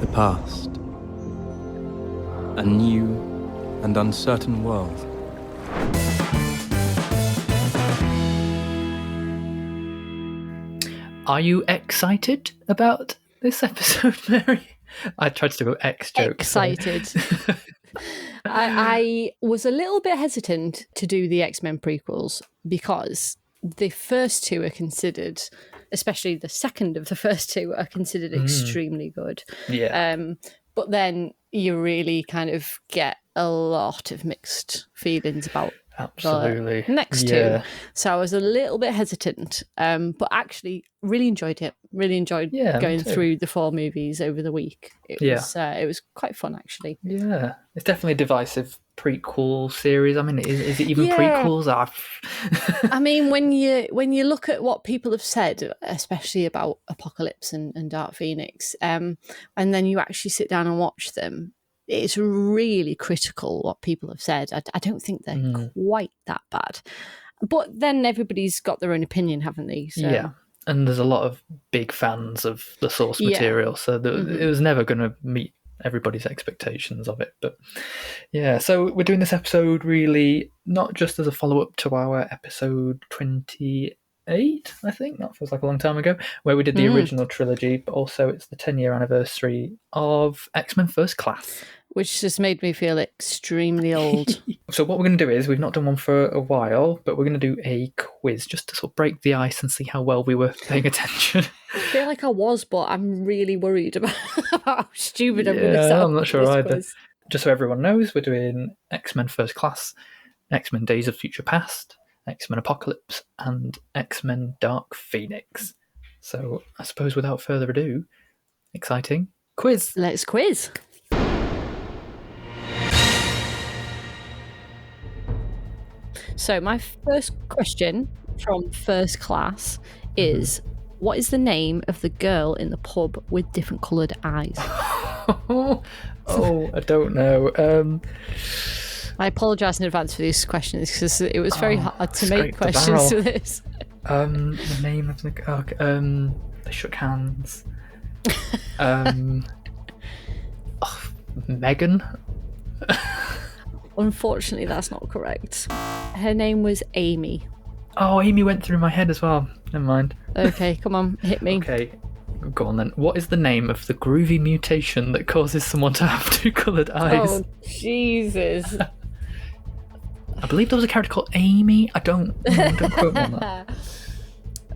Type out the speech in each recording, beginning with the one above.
The past. A new and uncertain world. Are you excited about this episode, Mary? I tried to do an X joke. Excited. I was a little bit hesitant to do the X-Men prequels because the first two are considered, especially the second of the first two, are considered extremely good. Yeah. But then you really kind of get a lot of mixed feelings about Absolutely. the next two. So I was a little bit hesitant, but actually really enjoyed it. Really enjoyed going through the 4 movies over the week. It was quite fun, actually. Yeah, it's definitely a divisive prequel series. I mean, is it even prequels? I mean, when you look at what people have said, especially about Apocalypse and Dark Phoenix, and then you actually sit down and watch them, it's really critical what people have said. I don't think they're quite that bad. But then everybody's got their own opinion, haven't they? So. Yeah, and there's a lot of big fans of the source material, so it was never going to meet everybody's expectations of it. But yeah, so we're doing this episode really not just as a follow-up to our episode 28, I think, that feels like a long time ago, where we did the original trilogy, but also it's the 10-year anniversary of X-Men First Class. Which just made me feel extremely old. So what we're going to do is, we've not done one for a while, but we're going to do a quiz just to sort of break the ice and see how well we were paying attention. I feel like I was, but I'm really worried about how stupid I'm going to sound. I'm not sure either. Quiz. Just so everyone knows, we're doing X-Men First Class, X-Men Days of Future Past, X-Men Apocalypse, and X-Men Dark Phoenix. So I suppose without further ado, exciting quiz. Let's quiz. So my first question from First Class is, what is the name of the girl in the pub with different coloured eyes? I don't know. I apologise in advance for these questions because it was very hard to make questions to this. The name of the... they shook hands. Megan? Unfortunately, that's not correct. Her name was Amy. Oh, Amy went through my head as well. Never mind. Okay, come on, hit me. Okay, go on then. What is the name of the groovy mutation that causes someone to have 2 coloured eyes? Oh, Jesus. I believe there was a character called Amy. Don't quote me on that.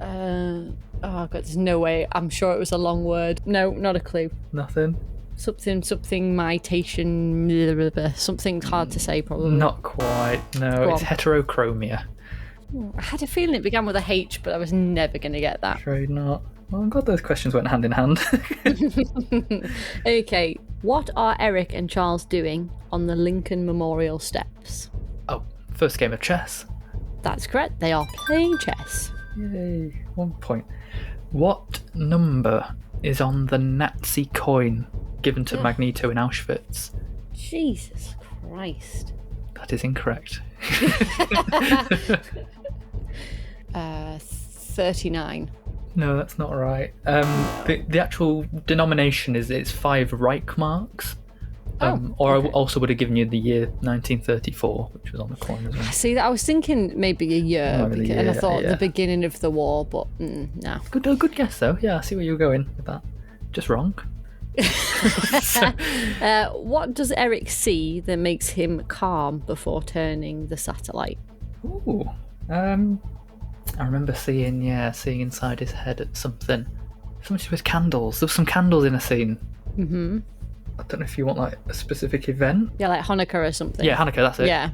Oh, God, there's no way. I'm sure it was a long word. No, not a clue. Nothing? Something mitation, something hard to say, probably. Not quite, no. It's heterochromia. I had a feeling it began with a H, but I was never going to get that. Afraid not. Well, I'm glad those questions went hand in hand. Okay, what are Eric and Charles doing on the Lincoln Memorial steps? Oh, first game of chess. That's correct, they are playing chess. Yay, 1 point. What number is on the Nazi coin given to Magneto in Auschwitz? Jesus Christ. That is incorrect. 39. No, that's not right. The actual denomination it's 5 Reich marks. Or okay. I also would have given you the year 1934, which was on the coin as well. See, I was thinking maybe a year, and I thought the beginning of the war, but no. Good guess though. Yeah, I see where you were going with that. Just wrong. What does Eric see that makes him calm before turning the satellite? Ooh, I remember seeing inside his head at something to do with candles. There were some candles in a scene. Mm-hmm. I don't know if you want like a specific event. Yeah, like Hanukkah or something. Yeah, Hanukkah, that's it. Yeah.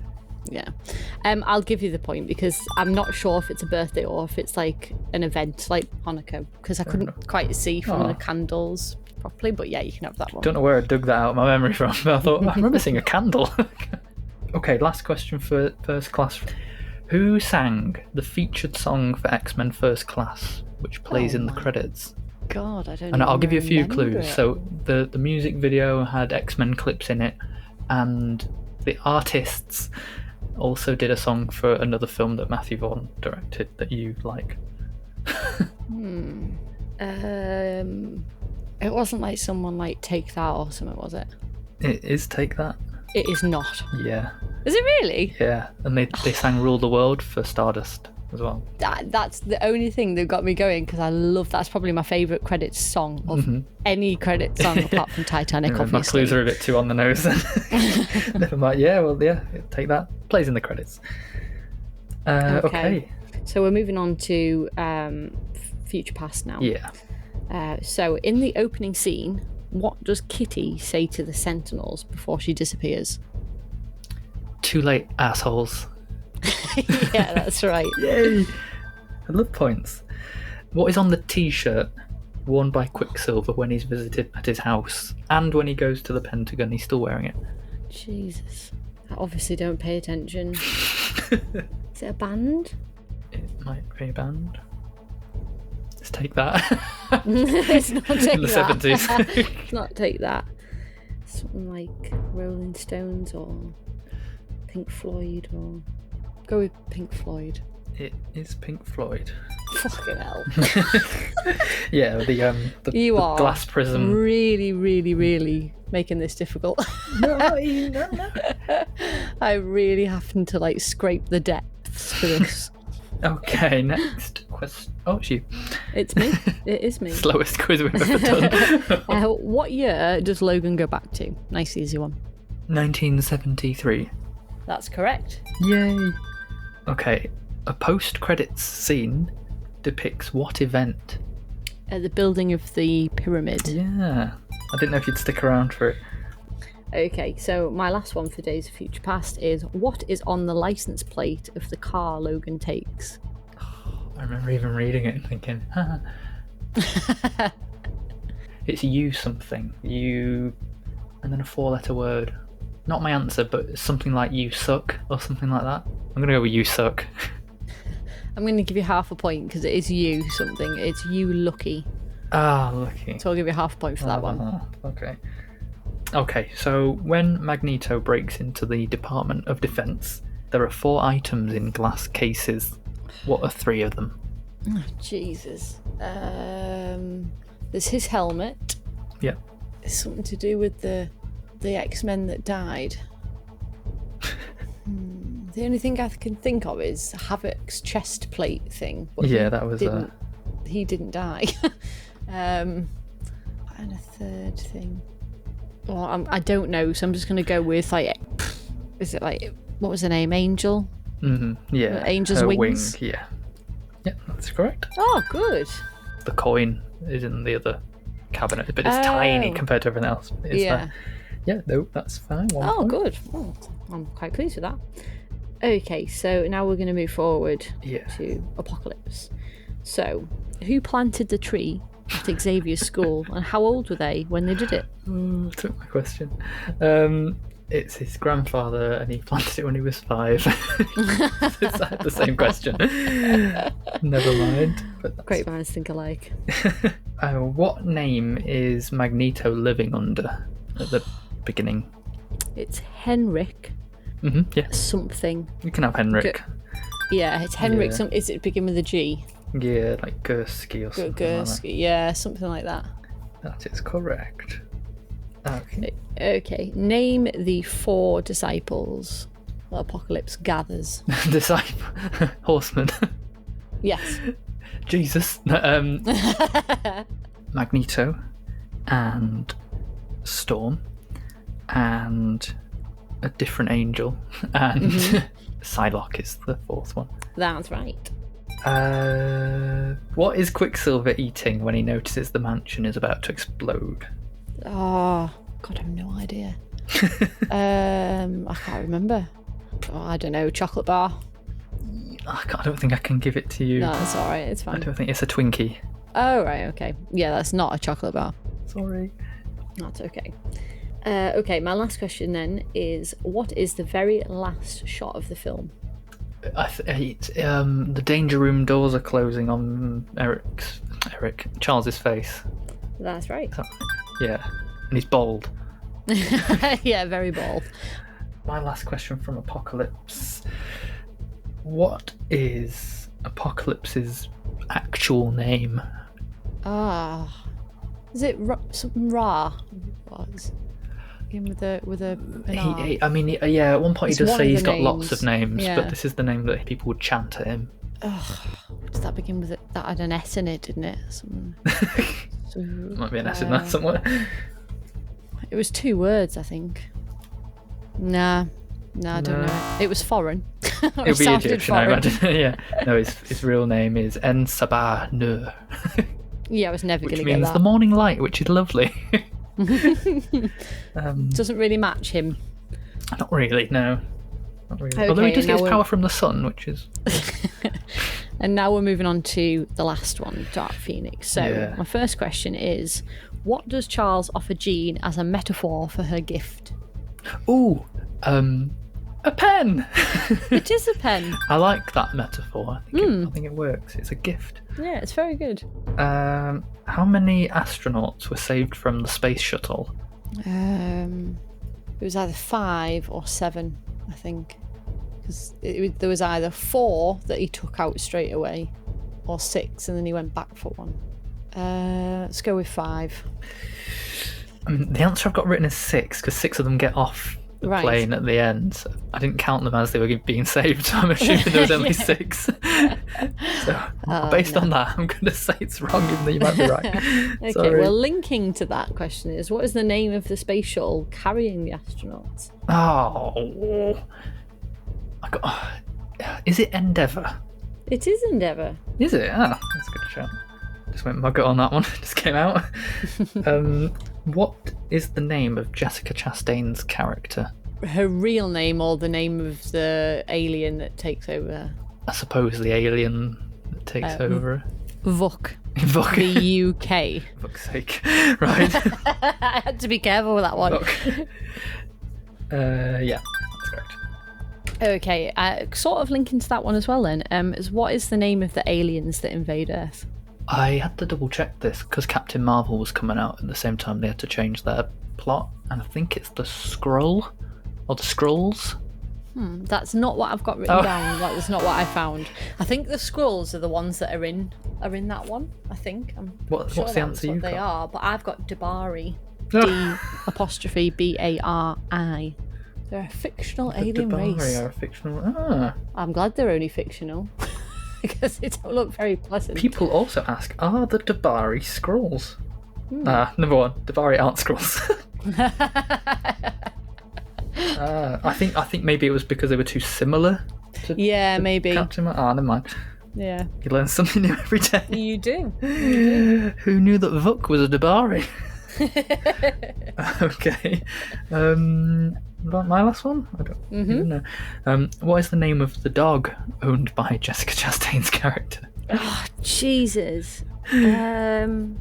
I'll give you the point because I'm not sure if it's a birthday or if it's like an event like Hanukkah, because I couldn't quite see from the candles properly, but yeah, you can have that one. Don't know where I dug that out of my memory from, but I thought, I remember seeing a candle. Okay, last question for First Class. Who sang the featured song for X-Men First Class, which plays in the credits? God, I don't know. And I'll give you a few clues. So the music video had X-Men clips in it, and the artists also did a song for another film that Matthew Vaughn directed that you like. It wasn't like someone like Take That or something, was it? It is Take That. It is not. Yeah. Is it really? Yeah, and they sang Rule the World for Stardust as well. That's the only thing that got me going, because I love that's probably my favourite credits song of any credit song apart from Titanic, Anyway, obviously. my clues are a bit too on the nose then. Never mind. Yeah, Take That. Plays in the credits. Okay. So we're moving on to Future Past now. Yeah. So in the opening scene, what does Kitty say to the Sentinels before she disappears? Too late, assholes. Yeah, that's right. Yay! I love points. What is on the T-shirt worn by Quicksilver when he's visited at his house, and when he goes to the Pentagon? He's still wearing it. Jesus, I obviously don't pay attention. Is it a band? It might be a band. Let's take that. Let's not take In the that. 70s. Let's not take that. Something like Rolling Stones or Pink Floyd, or go with Pink Floyd. It is Pink Floyd. Fucking hell. Yeah, the You are glass prism. really, really, really making this difficult. No. I really having to like scrape the depths for this. Okay, next question. Oh, it's you. It's me. It is me. Slowest quiz we've ever done. What year does Logan go back to? Nice easy one. 1973. That's correct. Yay. Okay, a post-credits scene depicts what event? The building of the pyramid. Yeah. I didn't know if you'd stick around for it. Okay, so my last one for Days of Future Past is, what is on the license plate of the car Logan takes? I remember even reading it and thinking, it's you something. You, and then a 4-letter word. Not my answer, but something like you suck or something like that. I'm going to go with you suck. I'm going to give you half a point because it is you something. It's you lucky. Ah, lucky. So I'll give you half a point for that one. Okay. Okay, so when Magneto breaks into the Department of Defense, there are 4 items in glass cases. What are 3 of them? Oh, Jesus. There's his helmet. Yeah. It's something to do with the X-Men that died. The only thing I can think of is Havoc's chest plate thing. But Yeah, that was he didn't die. And a third thing. Well, I don't know, so I'm just going to go with like, is it like, what was her name? Angel? Mm-hmm. Yeah. Angel's her wings. Wing. Yeah. Yeah, that's correct. Oh, good. The coin is in the other cabinet, but it's tiny compared to everything else. Yeah. Yeah, no, that's fine. 1 Oh, point. good. Oh, I'm quite pleased with that. Okay, so now we're going to move forward to Apocalypse. So, who planted the tree at Xavier's school, and how old were they when they did it? Oh, took my question. It's his grandfather, and he planted it when he was 5. It's the same question. Never mind. But Great minds think alike. what name is Magneto living under at the beginning? It's Henrik Yeah, something. you can have Henrik. Yeah, it's Henrik. Yeah. Is it begin with a G? Yeah, like Gursky or something Gursky. Yeah, something like that. That is correct. Okay. Okay, name the 4 disciples that Apocalypse gathers. Disciple. Horseman. Yes. Jesus. Magneto. And Storm. And a different angel. And Psylocke is the 4th one. That's right. What is Quicksilver eating when he notices the mansion is about to explode? Oh, God, I have no idea. I can't remember. Oh, I don't know, chocolate bar? I don't think I can give it to you. No, that's alright, it's I fine. don't think it's a Twinkie. Oh, right, okay. Yeah, that's not a chocolate bar. Sorry. That's okay. Okay, my last question then is, what is the very last shot of the film? The danger room doors are closing on Charles's face. That's right. Yeah, and he's bald. Yeah, very bald. My last question from Apocalypse. What is Apocalypse's actual name? Ah, Is it something Ra? What? Begin with an R. Yeah, at one point It's he does one say of he's the got lots of names. names, Yeah. but this is the name that people would chant at him. Does that begin with it? That had an S in it, didn't it? Might be an S in that somewhere. It was 2 words, I think. Nah, I don't know. It was foreign. It'll be Egyptian, I imagine. Yeah. No, his real name is En Sabah Nur. Yeah, I was never going to Which get means that. the morning light, which is lovely. Doesn't really match him. Not really, no. Not really. Okay, Although he does now get his power from the sun, which is... And now we're moving on to the last one, Dark Phoenix. So my first question is, what does Charles offer Jean as a metaphor for her gift? Ooh, a pen! It is a pen. I like that metaphor. I think it works. It's a gift. Yeah, it's very good. How many astronauts were saved from the space shuttle? It was either 5 or 7, I think. Because there was either 4 that he took out straight away, or 6, and then he went back for 1. Let's go with 5. The answer I've got written is 6, because 6 of them get off the plane at the end. I didn't count them as they were being saved, so I'm assuming there was only 6. So based on that, I'm going to say it's wrong, even though you might be right. Okay, Sorry. well, linking to that question is, what is the name of the space shuttle carrying the astronauts? Oh, is it Endeavour? It is Endeavour. Is it? Ah, that's a good shout. Just went mugger on that one. Just came out. What is the name of Jessica Chastain's character? Her real name or the name of the alien that takes over? I suppose the alien that takes over. Vuk. Vuk. V-U-K. Fuck's sake. Right. I had to be careful with that one. Vuk. Yeah, that's correct. Okay, sort of linking to that one as well then, is what is the name of the aliens that invade Earth? I had to double check this because Captain Marvel was coming out at the same time. They had to change their plot, and I think it's the Skrull or the Skrulls. That's not what I've got written down. That was not what I found. I think the Skrulls are the ones that are in that one. I think. What's sure the that's answer what you've they got? are, but I've got Dabari. D''B''A''R''I. They're a fictional alien race. Are a fictional. I'm glad they're only fictional. Because they don't look very pleasant. People also ask, are the Dabari Skrulls? Number 1, Dabari aren't Skrulls. I think maybe it was because they were too similar to maybe. Captain Marvel. Never mind. Yeah. You learn something new every day. You do. Who knew that Vuk was a Dabari? Okay. My last one? I don't even know. What is the name of the dog owned by Jessica Chastain's character? Oh, Jesus. I've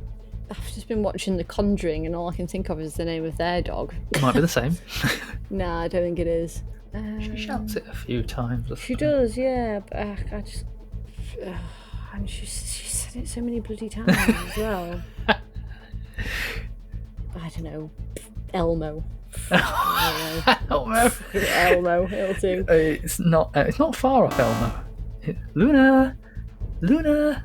just been watching The Conjuring and all I can think of is the name of their dog. It might be the same. Nah, I don't think it is. She shouts it a few times. She does, yeah. But I just... and she said it so many bloody times as well. I don't know. Elmo. Elmo. Elmo, it'll do. It's not far off Elmo. Luna. Luna.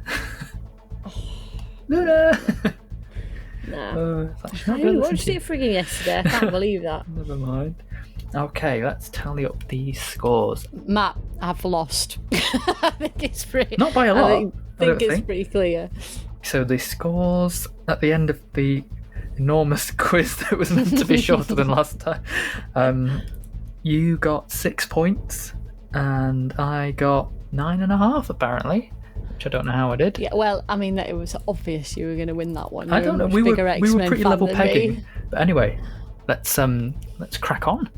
Nah. I We watched it frigging yesterday. I can't believe that. Never mind. Okay, let's tally up the scores. Matt, I've lost. I think it's pretty... Not by a lot. I think it's pretty clear. So the scores at the end of the enormous quiz that was meant to be shorter than last time. You got 6 points, and I got 9.5 apparently, which I don't know how I did. Yeah, well, I mean, it was obvious you were going to win that one. I don't know. We were pretty level pegging. But anyway, let's crack on.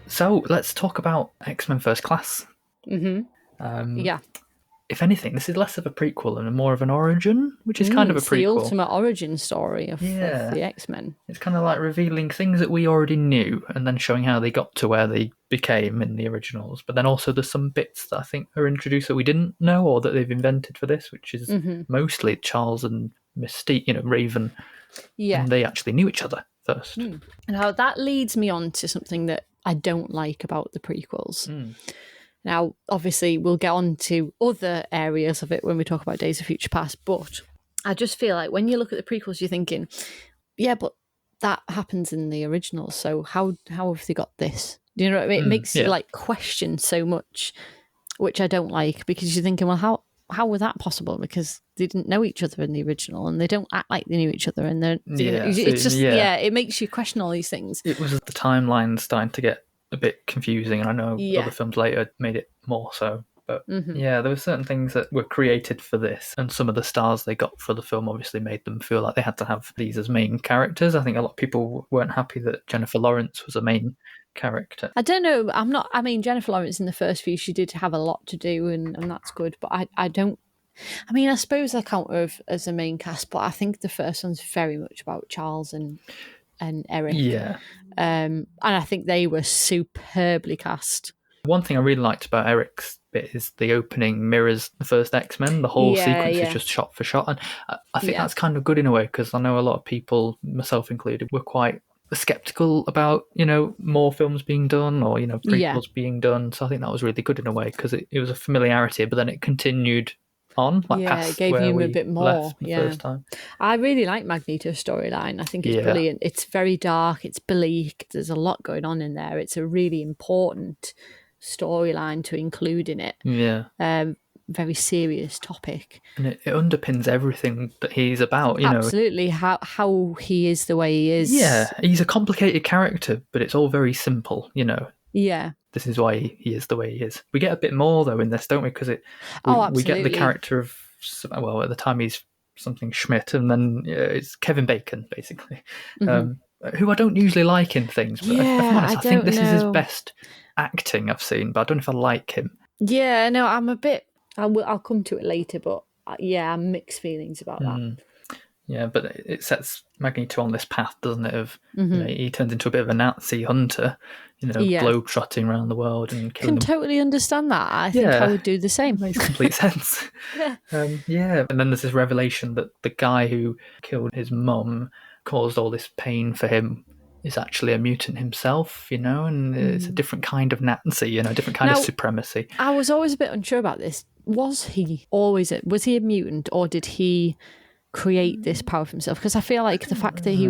So let's talk about X-Men First Class. Yeah. If anything, this is less of a prequel and more of an origin, which is kind of a It's prequel. the ultimate origin story of the X-Men. It's kind of like revealing things that we already knew and then showing how they got to where they became in the originals. But then also there's some bits that I think are introduced that we didn't know or that they've invented for this, which is mostly Charles and Mystique, Raven. Yeah. And they actually knew each other first. Now that leads me on to something that I don't like about the prequels. Now, obviously, we'll get on to other areas of it when we talk about Days of Future Past, but I just feel like when you look at the prequels, you're thinking, yeah, but that happens in the original, so how have they got this? Do you know what I mean? It makes you like question so much, which I don't like, because you're thinking, well, how was that possible? Because they didn't know each other in the original, and they don't act like they knew each other, and it's just it makes you question all these things. It was the timeline starting to get a bit confusing, and I know other films later made it more so. But there were certain things that were created for this, and some of the stars they got for the film obviously made them feel like they had to have these as main characters. I think a lot of people weren't happy that Jennifer Lawrence was a main character. I don't know. I mean, Jennifer Lawrence in the first few, she did have a lot to do, and that's good. But I don't. I mean, I suppose I count her as a main cast, but I think the first one's very much about Charles and Eric. Yeah. And I think they were superbly cast. One thing I really liked about Eric's bit is the opening mirrors the first X-Men. The whole sequence is just shot for shot. And I think that's kind of good in a way, because I know a lot of people, myself included, were quite skeptical about, more films being done or, prequels being done. So I think that was really good in a way, because it was a familiarity, but then it continued on, past it gave where you we a bit more. left the first time. I really like Magneto's storyline. I think it's brilliant. It's very dark. It's bleak. There's a lot going on in there. It's a really important storyline to include in it. Very serious topic, and it underpins everything that he's about. Absolutely, how he is the way he is. He's a complicated character, but it's all very simple. This is why he is the way he is. We get a bit more though in this, don't we? Because we get the character of, well, at the time he's something Schmidt, and then it's Kevin Bacon basically, who I don't usually like in things. But if I'm honest, I think this is his best acting I've seen, but I don't know if I like him. Yeah, no, I'm a bit. I'll come to it later, but I'm mixed feelings about that. Yeah, but it sets Magneto on this path, doesn't it? Of he turns into a bit of a Nazi hunter, globe-trotting around the world and killing them. Totally understand that. I think I would do the same. It makes complete sense. And then there's this revelation that the guy who killed his mum, caused all this pain for him, is actually a mutant himself, and it's a different kind of Nazi, a different kind of supremacy. I was always a bit unsure about this. Was he a mutant, or did he create this power for himself? Because I feel like the fact that he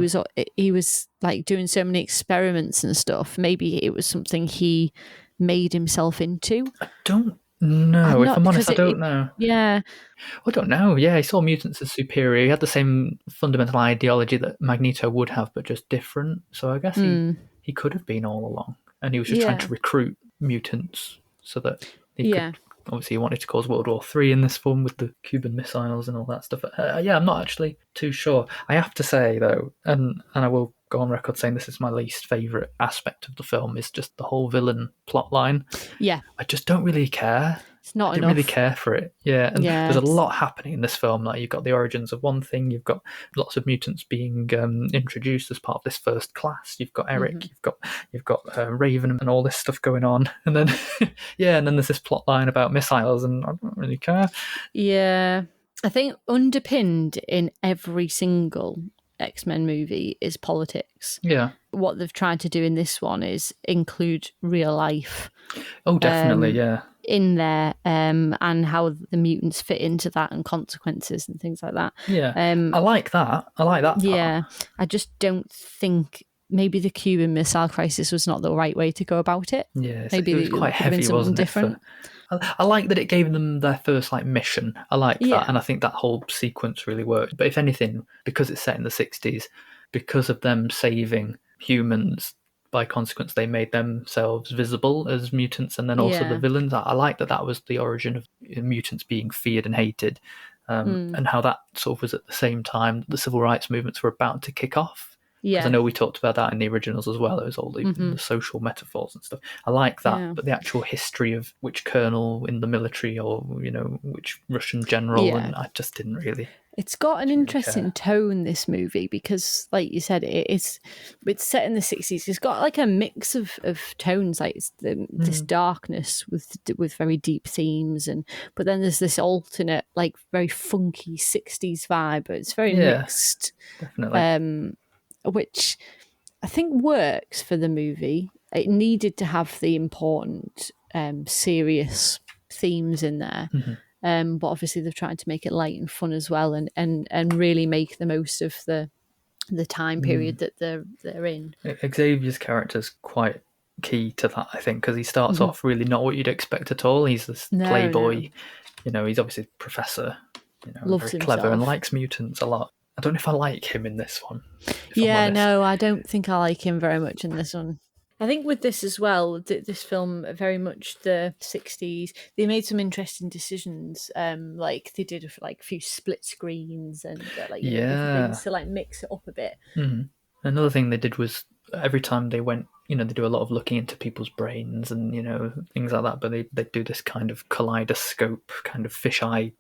was like doing so many experiments and stuff, maybe it was something he made himself into. I don't know. If I'm honest, I don't know. Yeah. I don't know. Yeah, he saw mutants as superior. He had the same fundamental ideology that Magneto would have, but just different. So I guess he could have been all along. And he was just trying to recruit mutants so that he could... Obviously, he wanted to cause World War III in this film with the Cuban missiles and all that stuff. I'm not actually too sure. I have to say, though, and I will go on record saying this is my least favourite aspect of the film, is just the whole villain plotline. Yeah. I just don't really care. It's not enough. I didn't really care for it. Yeah, and there's a lot happening in this film. Like, you've got the origins of one thing, you've got lots of mutants being introduced as part of this first class. You've got Eric, you've got Raven, and all this stuff going on. And then and then there's this plot line about missiles, and I don't really care. Yeah, I think underpinned in every single X-Men movie is politics. Yeah. What they've tried to do in this one is include real life. Oh, definitely, in there, and how the mutants fit into that, and consequences and things like that. Yeah, I like that. I like that part. Yeah, I just don't think maybe the Cuban Missile Crisis was not the right way to go about it. Yeah, maybe it was quite heavy, wasn't different. it? I like that it gave them their first mission. I like that, and I think that whole sequence really worked. But if anything, because it's set in the 60s, because of them saving humans, by consequence, they made themselves visible as mutants, and then also the villains. I like that was the origin of mutants being feared and hated, and how that sort of was at the same time the civil rights movements were about to kick off. Because I know we talked about that in the originals as well. It was all the social metaphors and stuff. I like that, but the actual history of which colonel in the military, or which Russian general, and I just didn't really. It's got an interesting tone, this movie, because, like you said, it's set in the 60s. It's got like a mix of tones, like it's this darkness with very deep themes, but then there's this alternate, like very funky 60s vibe. But it's very mixed, definitely. Which I think works for the movie. It needed to have the important serious themes in there. But obviously they've tried to make it light and fun as well, and really make the most of the time period that they're in. Xavier's character's quite key to that, I think, because he starts off really not what you'd expect at all. He's this playboy, he's obviously a professor, Loves very clever himself. and likes mutants a lot. I don't know if I like him in this one. Yeah, no, I don't think I like him very much in this one. I think with this as well, this film, very much the 60s, they made some interesting decisions. Like they did a few split screens and different things to mix it up a bit. Another thing they did was every time they went, they do a lot of looking into people's brains and, things like that, but they do this kind of kaleidoscope, kind of fisheye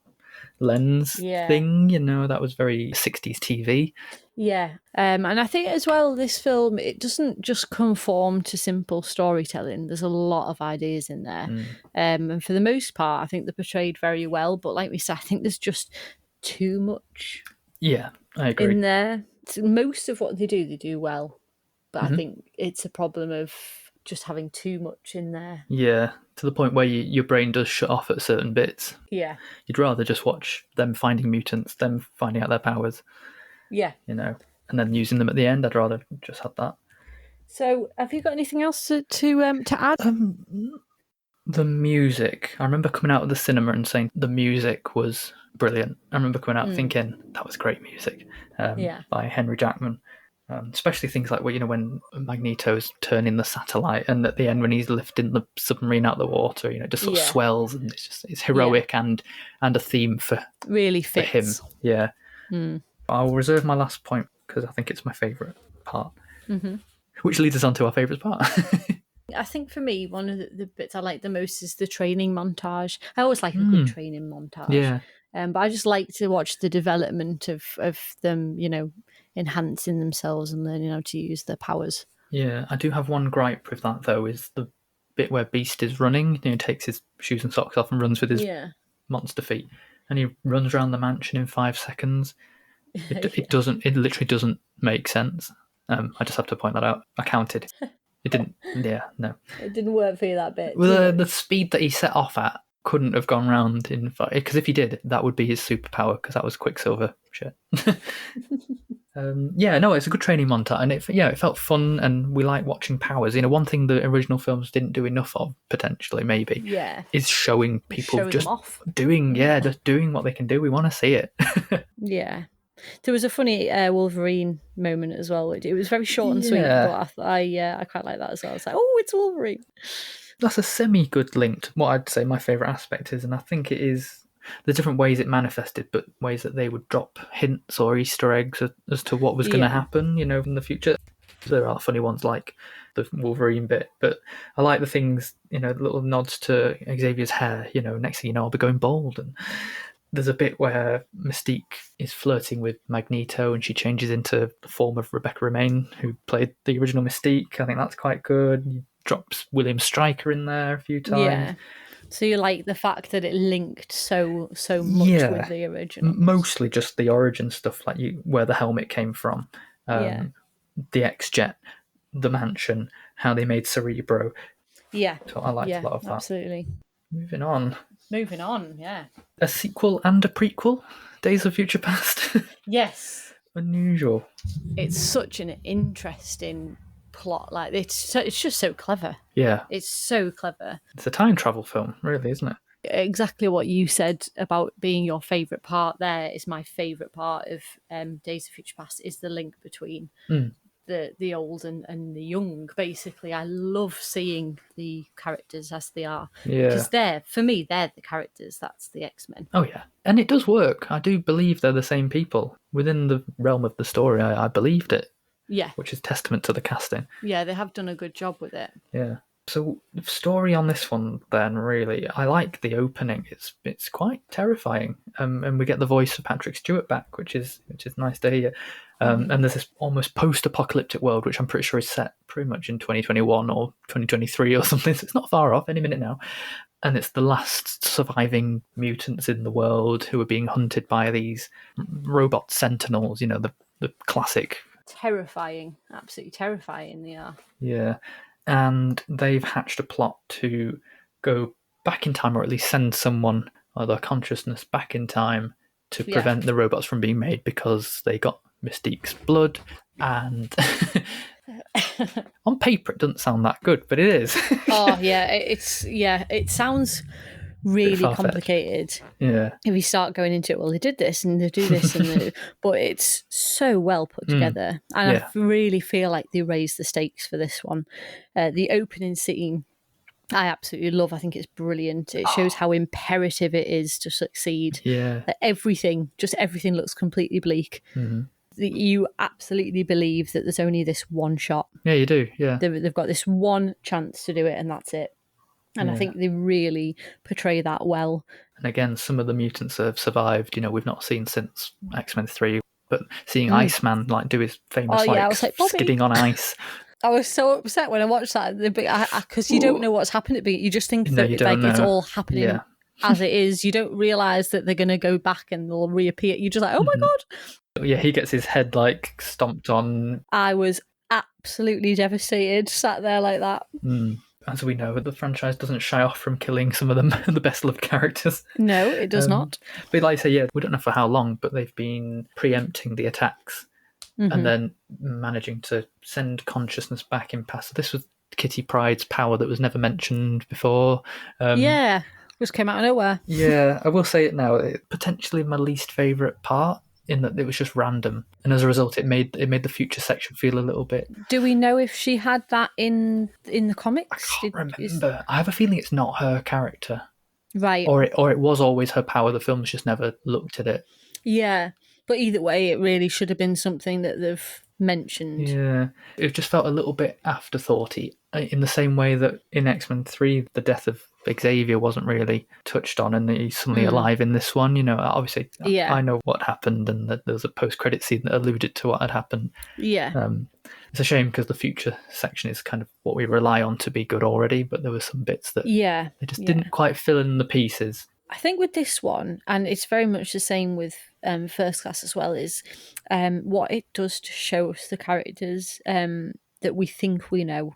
lens thing, that was very 60s TV. Yeah. And I think as well, this film, it doesn't just conform to simple storytelling. There's a lot of ideas in there. And for the most part, I think they're portrayed very well. But like we said, I think there's just too much I agree. in there. Most of what they do well. But I think it's a problem of just having too much in there. Yeah, to the point where your brain does shut off at certain bits. Yeah. You'd rather just watch them finding mutants, them finding out their powers. Yeah. And then using them at the end. I'd rather just have that. So, have you got anything else to add? The music. I remember coming out of the cinema and saying the music was brilliant. I remember coming out thinking that was great music by Henry Jackman. Especially things like when Magneto's turning the satellite, and at the end when he's lifting the submarine out of the water, it just sort of swells, and it's heroic and a theme for really fits for him. Yeah. I'll reserve my last point because I think it's my favourite part, which leads us on to our favourite part. I think for me, one of the bits I like the most is the training montage. I always like a good training montage. Yeah. But I just like to watch the development of them, enhancing themselves and learning how to use their powers. Yeah, I do have one gripe with that, though, is the bit where Beast is running. Takes his shoes and socks off and runs with his monster feet. And he runs around the mansion in 5 seconds. It literally doesn't make sense. I just have to point that out. I counted. It didn't, no. It didn't work for you that bit. Well, the speed that he set off at couldn't have gone round in 5, because if he did, that would be his superpower, because that was Quicksilver shit. It's a good training montage, and it felt fun, and we like watching powers. One thing the original films didn't do enough of, potentially, maybe, is showing people just doing what they can do. We want to see it. Yeah. There was a funny Wolverine moment as well. It was very short and sweet, but I quite like that as well. I was like, oh, it's Wolverine. That's a semi-good link to what I'd say my favourite aspect is, and I think it is the different ways it manifested, but ways that they would drop hints or Easter eggs as to what was going to happen, in the future. There are funny ones like the Wolverine bit, but I like the things, little nods to Xavier's hair. Next thing you know, I'll be going bald. And there's a bit where Mystique is flirting with Magneto, and she changes into the form of Rebecca Romijn, who played the original Mystique. I think that's quite good. He drops William Stryker in there a few times. Yeah. So you like the fact that it linked so much with the original? Mostly just the origin stuff, like where the helmet came from, the X-Jet, the mansion, how they made Cerebro. Yeah. So I liked a lot of that. Absolutely. Moving on, yeah. A sequel and a prequel, Days of Future Past. Yes. Unusual. It's such an interesting plot. Like it's just so clever. Yeah. It's so clever. It's a time travel film, really, isn't it? Exactly what you said about being your favourite part there is my favourite part of Days of Future Past, is the link between the old and the young. Basically, I love seeing the characters as they are. Yeah. Because for me, they're the characters. That's the X-Men. Oh, yeah. And it does work. I do believe they're the same people. Within the realm of the story, I believed it. Yeah. Which is testament to the casting. Yeah, they have done a good job with it. Yeah. So the story on this one, then, really, I like the opening. It's quite terrifying, and we get the voice of Patrick Stewart back, which is nice to hear. And there's this almost post-apocalyptic world, which I'm pretty sure is set pretty much in 2021 or 2023 or something. So it's not far off, any minute now. And it's the last surviving mutants in the world who are being hunted by these robot sentinels. The classic. Terrifying, absolutely terrifying they are. Yeah. And they've hatched a plot to go back in time, or at least send someone or their consciousness back in time to prevent the robots from being made because they got Mystique's blood. And on paper, it doesn't sound that good, but it is. It sounds really complicated. Yeah. If you start going into it, well, they did this and they do this, but it's so well put together, and I really feel like they raised the stakes for this one. The opening scene, I absolutely love. I think it's brilliant. It shows how imperative it is to succeed. Yeah. That everything looks completely bleak. You absolutely believe that there's only this one shot. Yeah, you do. Yeah. They've got this one chance to do it, and that's it. And I think they really portray that well. And again, some of the mutants have survived, we've not seen since X-Men 3, but seeing Iceman do his famous skidding on ice. I was so upset when I watched that because you don't know what's happened. You just think that it's all happening as it is. You don't realise that they're going to go back and they'll reappear. You're just like, oh my God. Yeah, he gets his head stomped on. I was absolutely devastated, sat there like that. As we know, the franchise doesn't shy off from killing some of the best loved characters. No, it does not. But like I say, we don't know for how long, but they've been preempting the attacks and then managing to send consciousness back in past. This was Kitty Pryde's power that was never mentioned before. Just came out of nowhere. Yeah, I will say it now. Potentially my least favourite part, in that it was just random, and as a result, it made the future section feel a little bit. Do we know if she had that in the comics? I can't remember. I have a feeling it's not her character, right? Or it was always her power. The films just never looked at it. Yeah, but either way, it really should have been something that they've mentioned. Yeah, it just felt a little bit afterthoughty, in the same way that in X-Men 3, the death of Xavier wasn't really touched on, and he's suddenly alive in this one. Obviously, I know what happened, and that there was a post-credit scene that alluded to what had happened. Yeah. It's a shame because the future section is kind of what we rely on to be good already, but there were some bits that they just didn't quite fill in the pieces. I think with this one, and it's very much the same with First Class as well, is what it does to show us the characters that we think we know.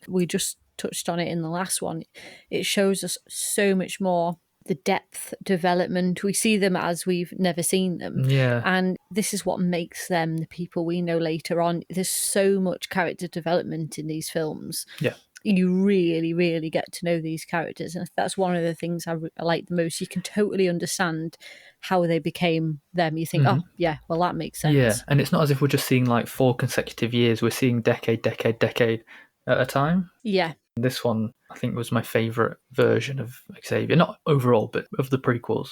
We just touched on it in the last one. It shows us so much more, the depth development. We see them as we've never seen them. Yeah. And this is what makes them the people we know later on. There's so much character development in these films. Yeah. You really, really get to know these characters. And that's one of the things I like the most. You can totally understand how they became them. You think, oh, yeah, well, that makes sense. Yeah, and it's not as if we're just seeing 4 consecutive years. We're seeing decade at a time. Yeah. This one, I think, was my favourite version of Xavier. Not overall, but of the prequels.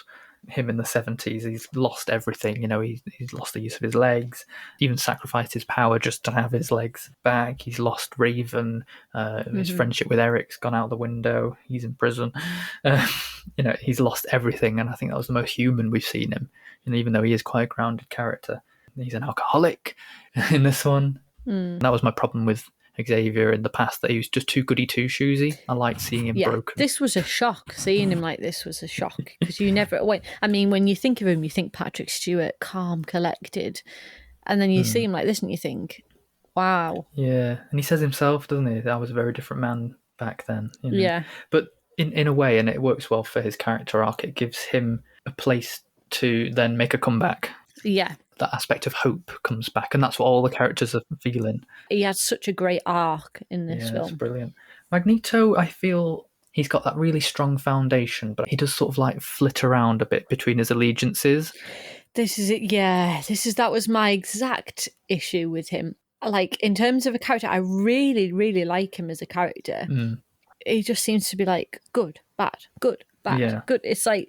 Him in the 70s, he's lost everything. He's lost the use of his legs, even sacrificed his power just to have his legs back. He's lost Raven. His friendship with Eric's gone out the window. He's in prison. He's lost everything, and I think that was the most human we've seen him. Even though he is quite a grounded character, he's an alcoholic in this one. That was my problem with Xavier in the past, that he was just too goody two shoesy. I liked seeing him broken. This was a shock. Seeing him like this was a shock, because you never wait. I mean, when you think of him, you think Patrick Stewart, calm, collected, and then you see him like this and you think, wow. Yeah, and he says himself, doesn't he? I was a very different man back then. Yeah. But in a way, and it works well for his character arc, it gives him a place to then make a comeback. Yeah. That aspect of hope comes back, and that's what all the characters are feeling. He has such a great arc in this film. It's brilliant. Magneto, I feel he's got that really strong foundation, but he does sort of flit around a bit between his allegiances. This is it. Yeah, that was my exact issue with him. In terms of a character, I really, really like him as a character. He just seems to be good, bad, good, bad, good. It's make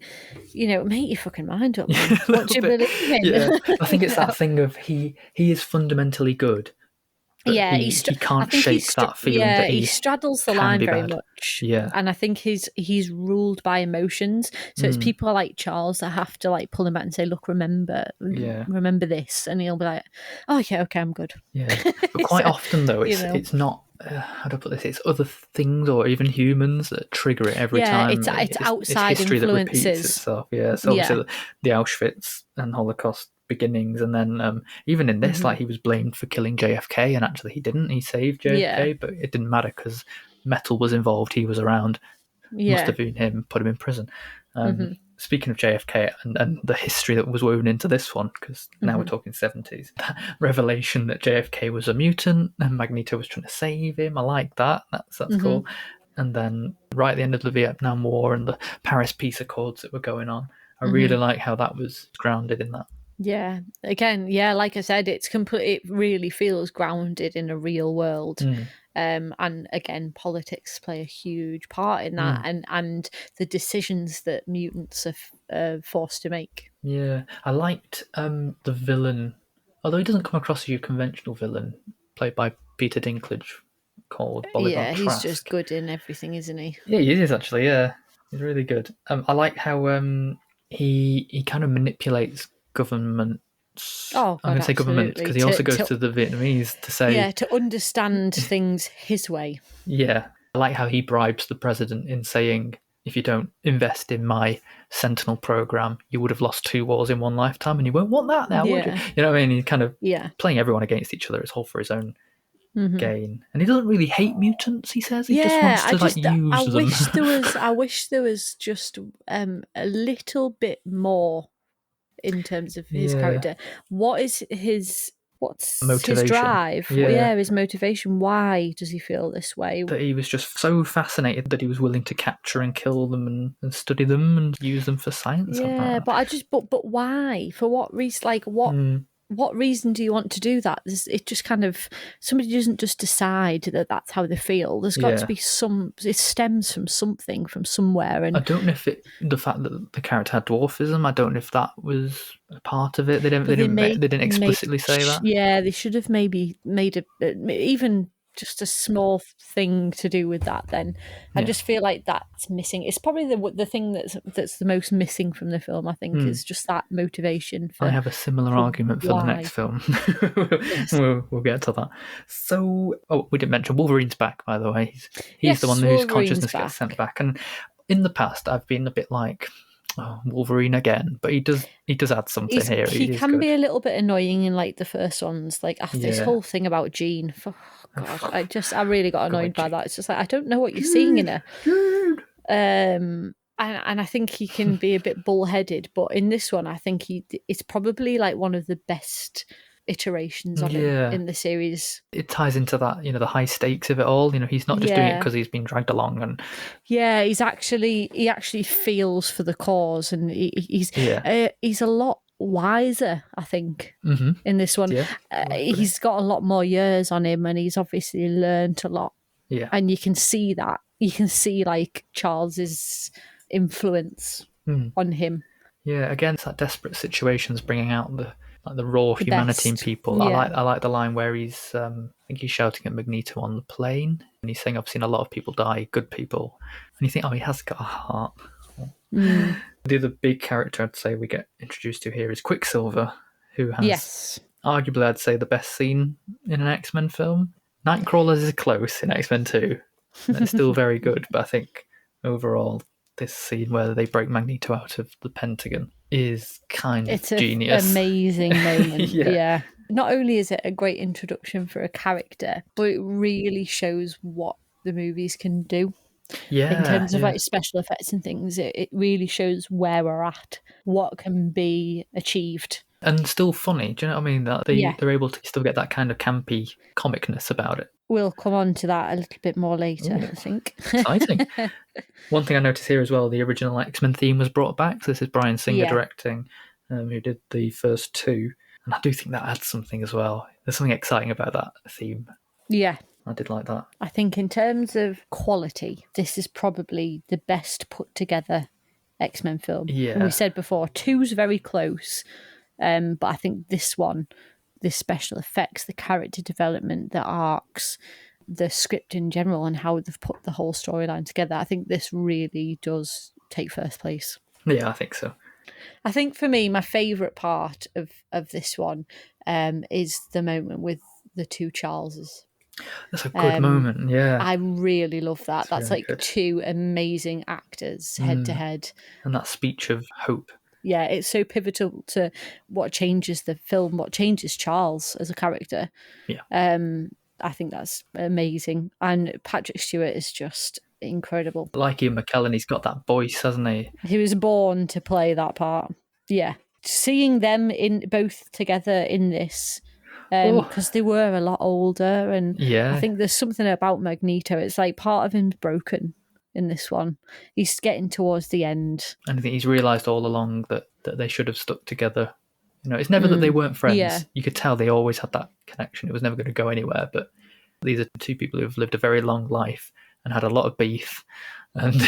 your fucking mind up. What do you believe in? Yeah. I think it's that thing of he is fundamentally good. Yeah, he can't shake that feeling. that he straddles the line very much. Yeah, and I think he's ruled by emotions. So it's people like Charles that have to pull him back and say, "Look, remember this," and he'll be like, "Oh, yeah, okay, I'm good." Yeah, but quite often though, it's not. How do I put this? It's other things or even humans that trigger it every time. It's outside it's history influences. That repeats itself. Yeah, so obviously the Auschwitz and Holocaust beginnings, and then even in this, he was blamed for killing JFK, and actually he didn't. He saved JFK, but it didn't matter because metal was involved. He was around. must have been him, put him in prison. Speaking of JFK and the history that was woven into this one, because now we're talking 70s, that revelation that JFK was a mutant and Magneto was trying to save him, I like that. That's cool. And then right at the end of the Vietnam War and the Paris Peace Accords that were going on, I really like how that was grounded in that. Yeah. Again, yeah, like I said, it's complete. It really feels grounded in a real world. And again, politics play a huge part in that, and the decisions that mutants are forced to make. Yeah, I liked the villain, although he doesn't come across as your conventional villain, played by Peter Dinklage, called Bolivar Trask. He's just good in everything, isn't he? Yeah, he is actually. Yeah, he's really good. I like how he kind of manipulates governments. Oh, God, I'm going to say government because he also goes to the Vietnamese to say, to understand things his way. Yeah, I like how he bribes the president in saying, if you don't invest in my Sentinel program, you would have lost 2 wars in one lifetime, and you won't want that now, would you? You know what I mean? He's kind of playing everyone against each other. It's all for his own gain, and he doesn't really hate mutants. He says he just wants to use them. I wish there was just a little bit more in terms of his character. What's his drive? His motivation. Why does he feel this way? That he was just so fascinated that he was willing to capture and kill them and study them and use them for science. But why? For what reason? Like what reason do you want to do that? It just kind of, somebody doesn't just decide that that's how they feel. There's got to be it stems from something, from somewhere. And I don't know if the fact that the character had dwarfism, I don't know if that was a part of it. They didn't explicitly say that. Yeah, they should have maybe made even just a small thing to do with that. Then I just feel like that's missing. It's probably the thing that's the most missing from the film. I think is just that motivation. I have a similar argument for the next film. We'll get to that. So, we didn't mention Wolverine's back, by the way. He's the one whose consciousness gets sent back. And in the past, I've been a bit like, Wolverine again, but he does add something here. He can be a little bit annoying in like the first ones, like after this whole thing about Jean. God, I really got annoyed by that. It's just like, I don't know what you're seeing in her. And I think he can be a bit bullheaded, but in this one, I think it's probably like one of the best iterations of him in the series. It ties into that, the high stakes of it all. He's not just doing it because he's been dragged along, and he actually feels for the cause, and he's a lot wiser, I think, in this one. He's got a lot more years on him, and he's obviously learned a lot. And you can see that. You can see like Charles's influence on him. Again, it's that desperate situations bringing out the raw humanity in people. I like the line where he's I think he's shouting at Magneto on the plane, and he's saying, I've seen a lot of people die, good people, and you think, he has got a heart. The other big character I'd say we get introduced to here is Quicksilver, who has arguably, I'd say, the best scene in an X-Men film. Nightcrawler's is close in X-Men 2, and it's still very good, but I think overall this scene where they break Magneto out of the Pentagon is kind of genius. It's an amazing moment. Not only is it a great introduction for a character, but it really shows what the movies can do. In terms of like special effects and things, it really shows where we're at, what can be achieved. And still funny, do you know what I mean? That they're able to still get that kind of campy comicness about it. We'll come on to that a little bit more later, I think. Exciting. One thing I noticed here as well, the original X-Men theme was brought back. So this is Bryan Singer directing, who did the first 2. And I do think that adds something as well. There's something exciting about that theme. Yeah. I did like that. I think in terms of quality, this is probably the best put together X-Men film. Yeah. And we said before, 2's very close. But I think this one, the special effects, the character development, the arcs, the script in general, and how they've put the whole storyline together, I think this really does take first place. Yeah, I think so. I think for me, my favourite part of this one is the moment with the 2 Charleses. That's a good moment, yeah. I really love that. That's really like good. 2 amazing actors head to head. And that speech of hope. Yeah, it's so pivotal to what changes the film, what changes Charles as a character. Yeah. I think that's amazing. And Patrick Stewart is just, incredible. Like Ian McKellen, he's got that voice, hasn't he? He was born to play that part. Yeah. Seeing them in both together in this, because they were a lot older, and I think there's something about Magneto. It's like part of him's broken in this one. He's getting towards the end. And I think he's realised all along that they should have stuck together. You know, it's never that they weren't friends. Yeah. You could tell they always had that connection. It was never going to go anywhere. But these are two people who have lived a very long life and had a lot of beef, and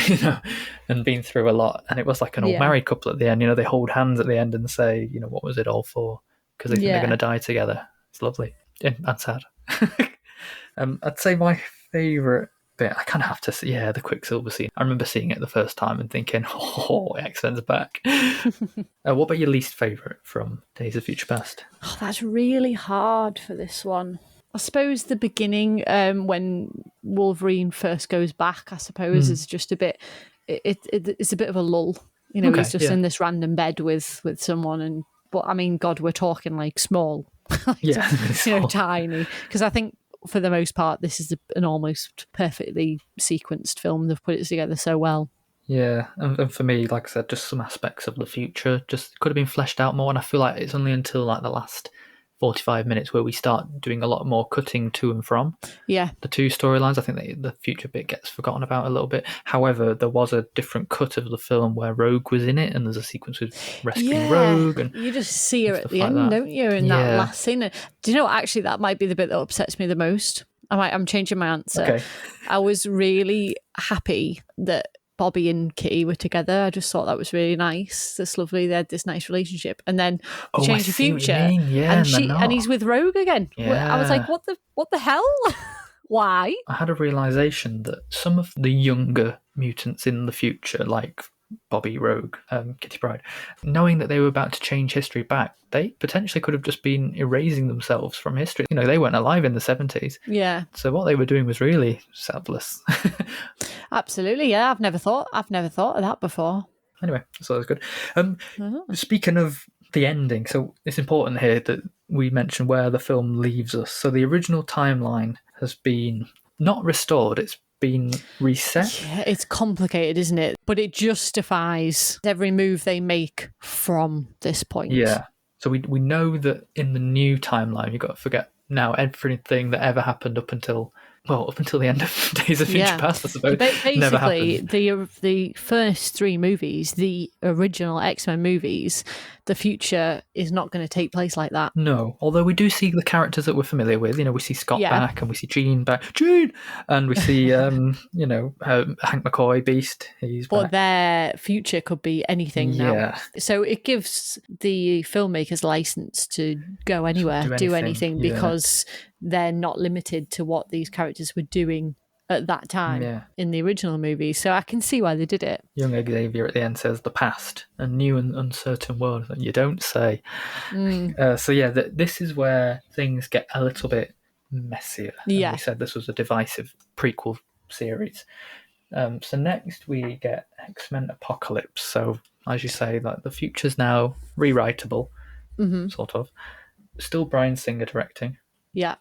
and been through a lot. And it was like an old married couple at the end. You know, they hold hands at the end and say, you know, what was it all for? Because they think they're going to die together. It's lovely and sad. I'd say my favourite bit, I kind of have to see, the Quicksilver scene. I remember seeing it the first time and thinking, oh, X-Men's back. What about your least favourite from Days of Future Past? Oh, that's really hard for this one. I suppose the beginning, when Wolverine first goes back, I suppose is just a bit. It's a bit of a lull. You know, he's just in this random bed with someone, but I mean, God, we're talking like small, tiny. Because I think for the most part, this is an almost perfectly sequenced film. They've put it together so well. Yeah, and for me, like I said, just some aspects of the future just could have been fleshed out more. And I feel like it's only until like the last 45 minutes where we start doing a lot more cutting to and from the two storylines. I think the future bit gets forgotten about a little bit. However, there was a different cut of the film where Rogue was in it, and there's a sequence with rescuing Rogue. And you just see her at the end, don't you, in that last scene. Do you know, actually, that might be the bit that upsets me the most. I'm changing my answer. Okay. I was really happy that Bobby and Kitty were together. I just thought that was really nice. That's lovely. They had this nice relationship, and then change the future, and he's with Rogue again. I was like, what the hell? Why? I had a realization that some of the younger mutants in the future, like Bobby, Rogue, Kitty Pryde, knowing that they were about to change history back, they potentially could have just been erasing themselves from history. You know, they weren't alive in the 70s. Yeah. So what they were doing was really selfless. Absolutely, yeah. I've never thought of that before. Anyway, so that's good. Speaking of the ending, so it's important here that we mention where the film leaves us. So the original timeline has been not restored, it's been reset. Yeah, it's complicated, isn't it? But it justifies every move they make from this point. Yeah. So we know that in the new timeline, you've got to forget now everything that ever happened up until the end of Days of Future Past, I suppose. Basically, never happened. The first three movies, the original X-Men movies, the future is not going to take place like that. No, although we do see the characters that we're familiar with. You know, we see Scott back, and we see Jean back. And we see, Hank McCoy, Beast. He's back. But their future could be anything now. So it gives the filmmakers license to go anywhere, do anything because they're not limited to what these characters were doing at that time in the original movie. So I can see why they did it. Young Xavier at the end says the past, a new and uncertain world. You don't say. This is where things get a little bit messier. Yeah. We said this was a divisive prequel series. So next we get X-Men Apocalypse. So as you say, like the future's now rewritable, sort of. Still Bryan Singer directing. Yeah.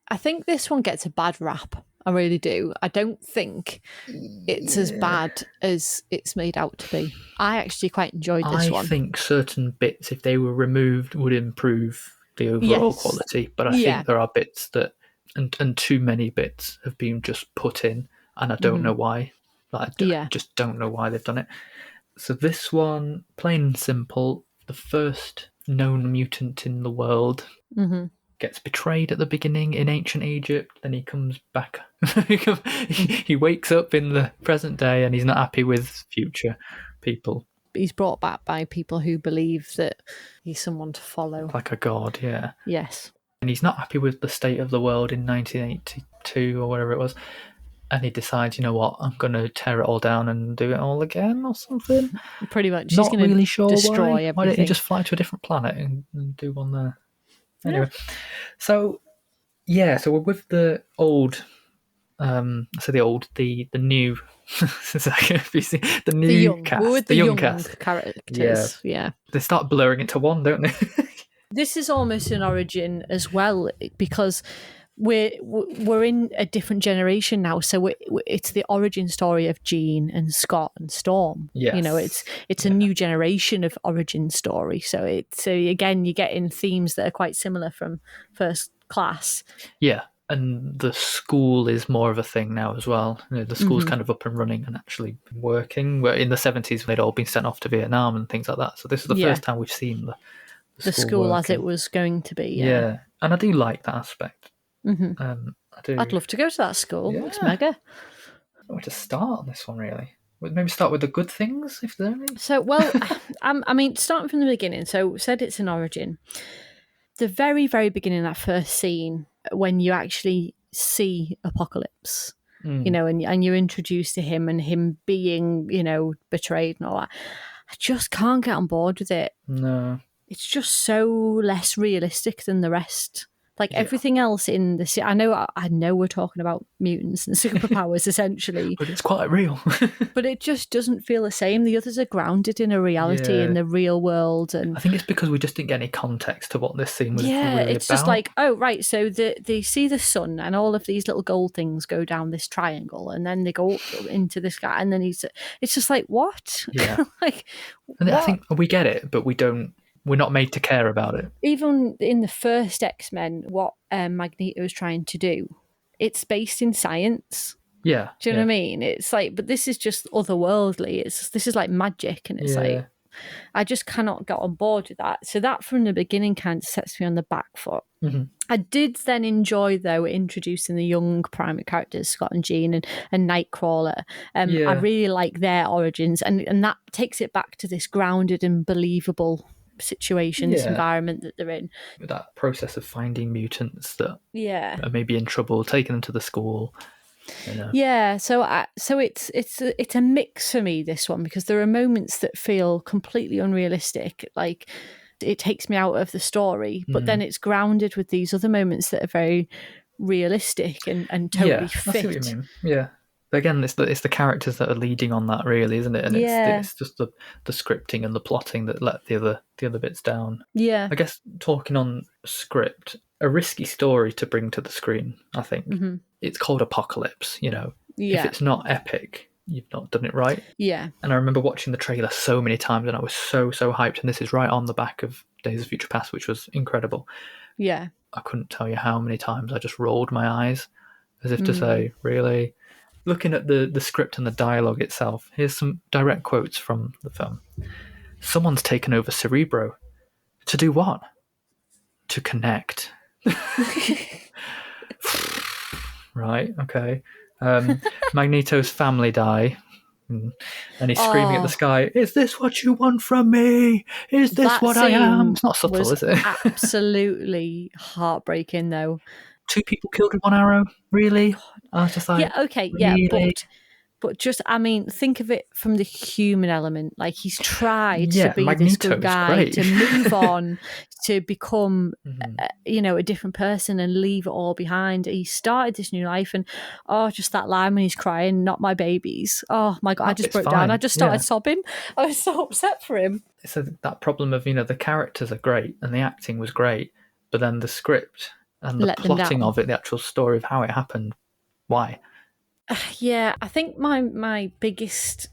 I think this one gets a bad rap. I really do. I don't think it's as bad as it's made out to be. I actually quite enjoyed this one. I think certain bits, if they were removed, would improve the overall quality. But I think there are bits that, and too many bits have been just put in, and I don't know why. I just don't know why they've done it. So this one, plain and simple, the first known mutant in the world gets betrayed at the beginning in ancient Egypt. Then he comes back. He wakes up in the present day and he's not happy with future people. He's brought back by people who believe that he's someone to follow. Like a god, yeah. Yes. And he's not happy with the state of the world in 1982 or whatever it was. And he decides, you know what, I'm going to tear it all down and do it all again or something. Pretty much. Not he's going really to sure destroy why. everything. Why don't you just fly to a different planet and do one there? Anyway, so we're with the old, the new, the new cast, the young cast characters. Yeah, they start blurring into one, don't they? This is almost an origin as well, because we're in a different generation now, so it's the origin story of Jean and Scott and Storm. Yes. You know, it's a new generation of origin story. So again, you're getting themes that are quite similar from First Class. Yeah, and the school is more of a thing now as well. You know, the school's kind of up and running and actually working. Where in the 70s they'd all been sent off to Vietnam and things like that. So this is the first time we've seen the school working as it was going to be. Yeah, and I do like that aspect. I do. I'd love to go to that school. Yeah. It's mega. I don't know where to start on this one, really. Maybe start with the good things, if there are any. So, well, I mean, starting from the beginning. So, said it's an origin. The very, very beginning, that first scene, when you actually see Apocalypse, you know, and you're introduced to him and him being, you know, betrayed and all that, I just can't get on board with it. No. It's just so less realistic than the rest. Like everything else in the I know we're talking about mutants and superpowers essentially, but it's quite real. But it just doesn't feel the same. The others are grounded in a reality in the real world, and I think it's because we just didn't get any context to what this scene was really about. It's just like, oh right, so they see the sun and all of these little gold things go down this triangle, and then they go up into the sky, and then it's just like what? Yeah, like and I think we get it, but we're not made to care about it. Even in the first X-Men, what Magneto is trying to do, it's based in science. Yeah. Do you know what I mean? It's like, but this is just otherworldly. This is like magic, and it's like, I just cannot get on board with that. So that from the beginning kind of sets me on the back foot. I did then enjoy, though, introducing the young primary characters, Scott and Jean and Nightcrawler. I really like their origins, and that takes it back to this grounded and believable situation, this environment that they're in. That process of finding mutants that are maybe in trouble, taking them to the school. You know. Yeah, so it's a mix for me, this one, because there are moments that feel completely unrealistic, like it takes me out of the story, but then it's grounded with these other moments that are very realistic and totally fit. I see what you mean. Yeah. But again, it's the characters that are leading on that, really, isn't it? And it's just the scripting and the plotting that let the other bits down. Yeah. I guess talking on script, a risky story to bring to the screen, I think. It's called Apocalypse, you know. Yeah. If it's not epic, you've not done it right. Yeah. And I remember watching the trailer so many times, and I was so hyped, and this is right on the back of Days of Future Past, which was incredible. Yeah. I couldn't tell you how many times I just rolled my eyes, as if to say, really? Looking at the script and the dialogue itself, here's some direct quotes from the film. Someone's taken over Cerebro. To do what? To connect. Right, okay. Magneto's family die. And he's screaming at the sky, is this what you want from me? Is this that what I am? It's not subtle, is it? Absolutely heartbreaking, though. 2 people killed with 1 arrow? Really? I was just like, yeah, okay, really? Yeah, but just, I mean, think of it from the human element. Like, he's tried to be this good guy, to move on, to become, a different person and leave it all behind. He started this new life, and just that line when he's crying, "Not my babies." Oh my God, I just broke down. I just started sobbing. I was so upset for him. So that problem of, the characters are great and the acting was great, but then the script and the plotting of it, the actual story of how it happened, why? Yeah, I think my biggest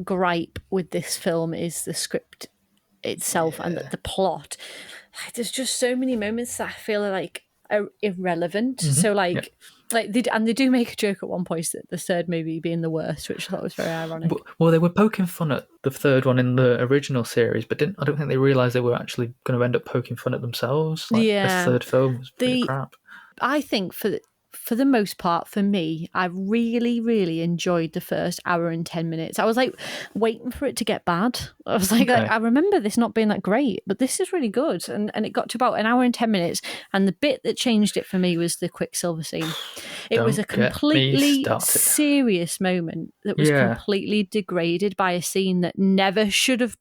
gripe with this film is the script itself and the plot. There's just so many moments that I feel like are irrelevant. So they do make a joke at one point that the third movie being the worst, which I thought was very ironic. Well, they were poking fun at the third one in the original series, but I don't think they realised they were actually going to end up poking fun at themselves. This third film was pretty crap. I think for the most part, for me, I really, really enjoyed the first hour and 10 minutes. I was like waiting for it to get bad. I was like, I remember this not being that great, but this is really good. And it got to about an hour and 10 minutes. And the bit that changed it for me was the Quicksilver scene. It was a completely serious moment that was completely degraded by a scene that never should have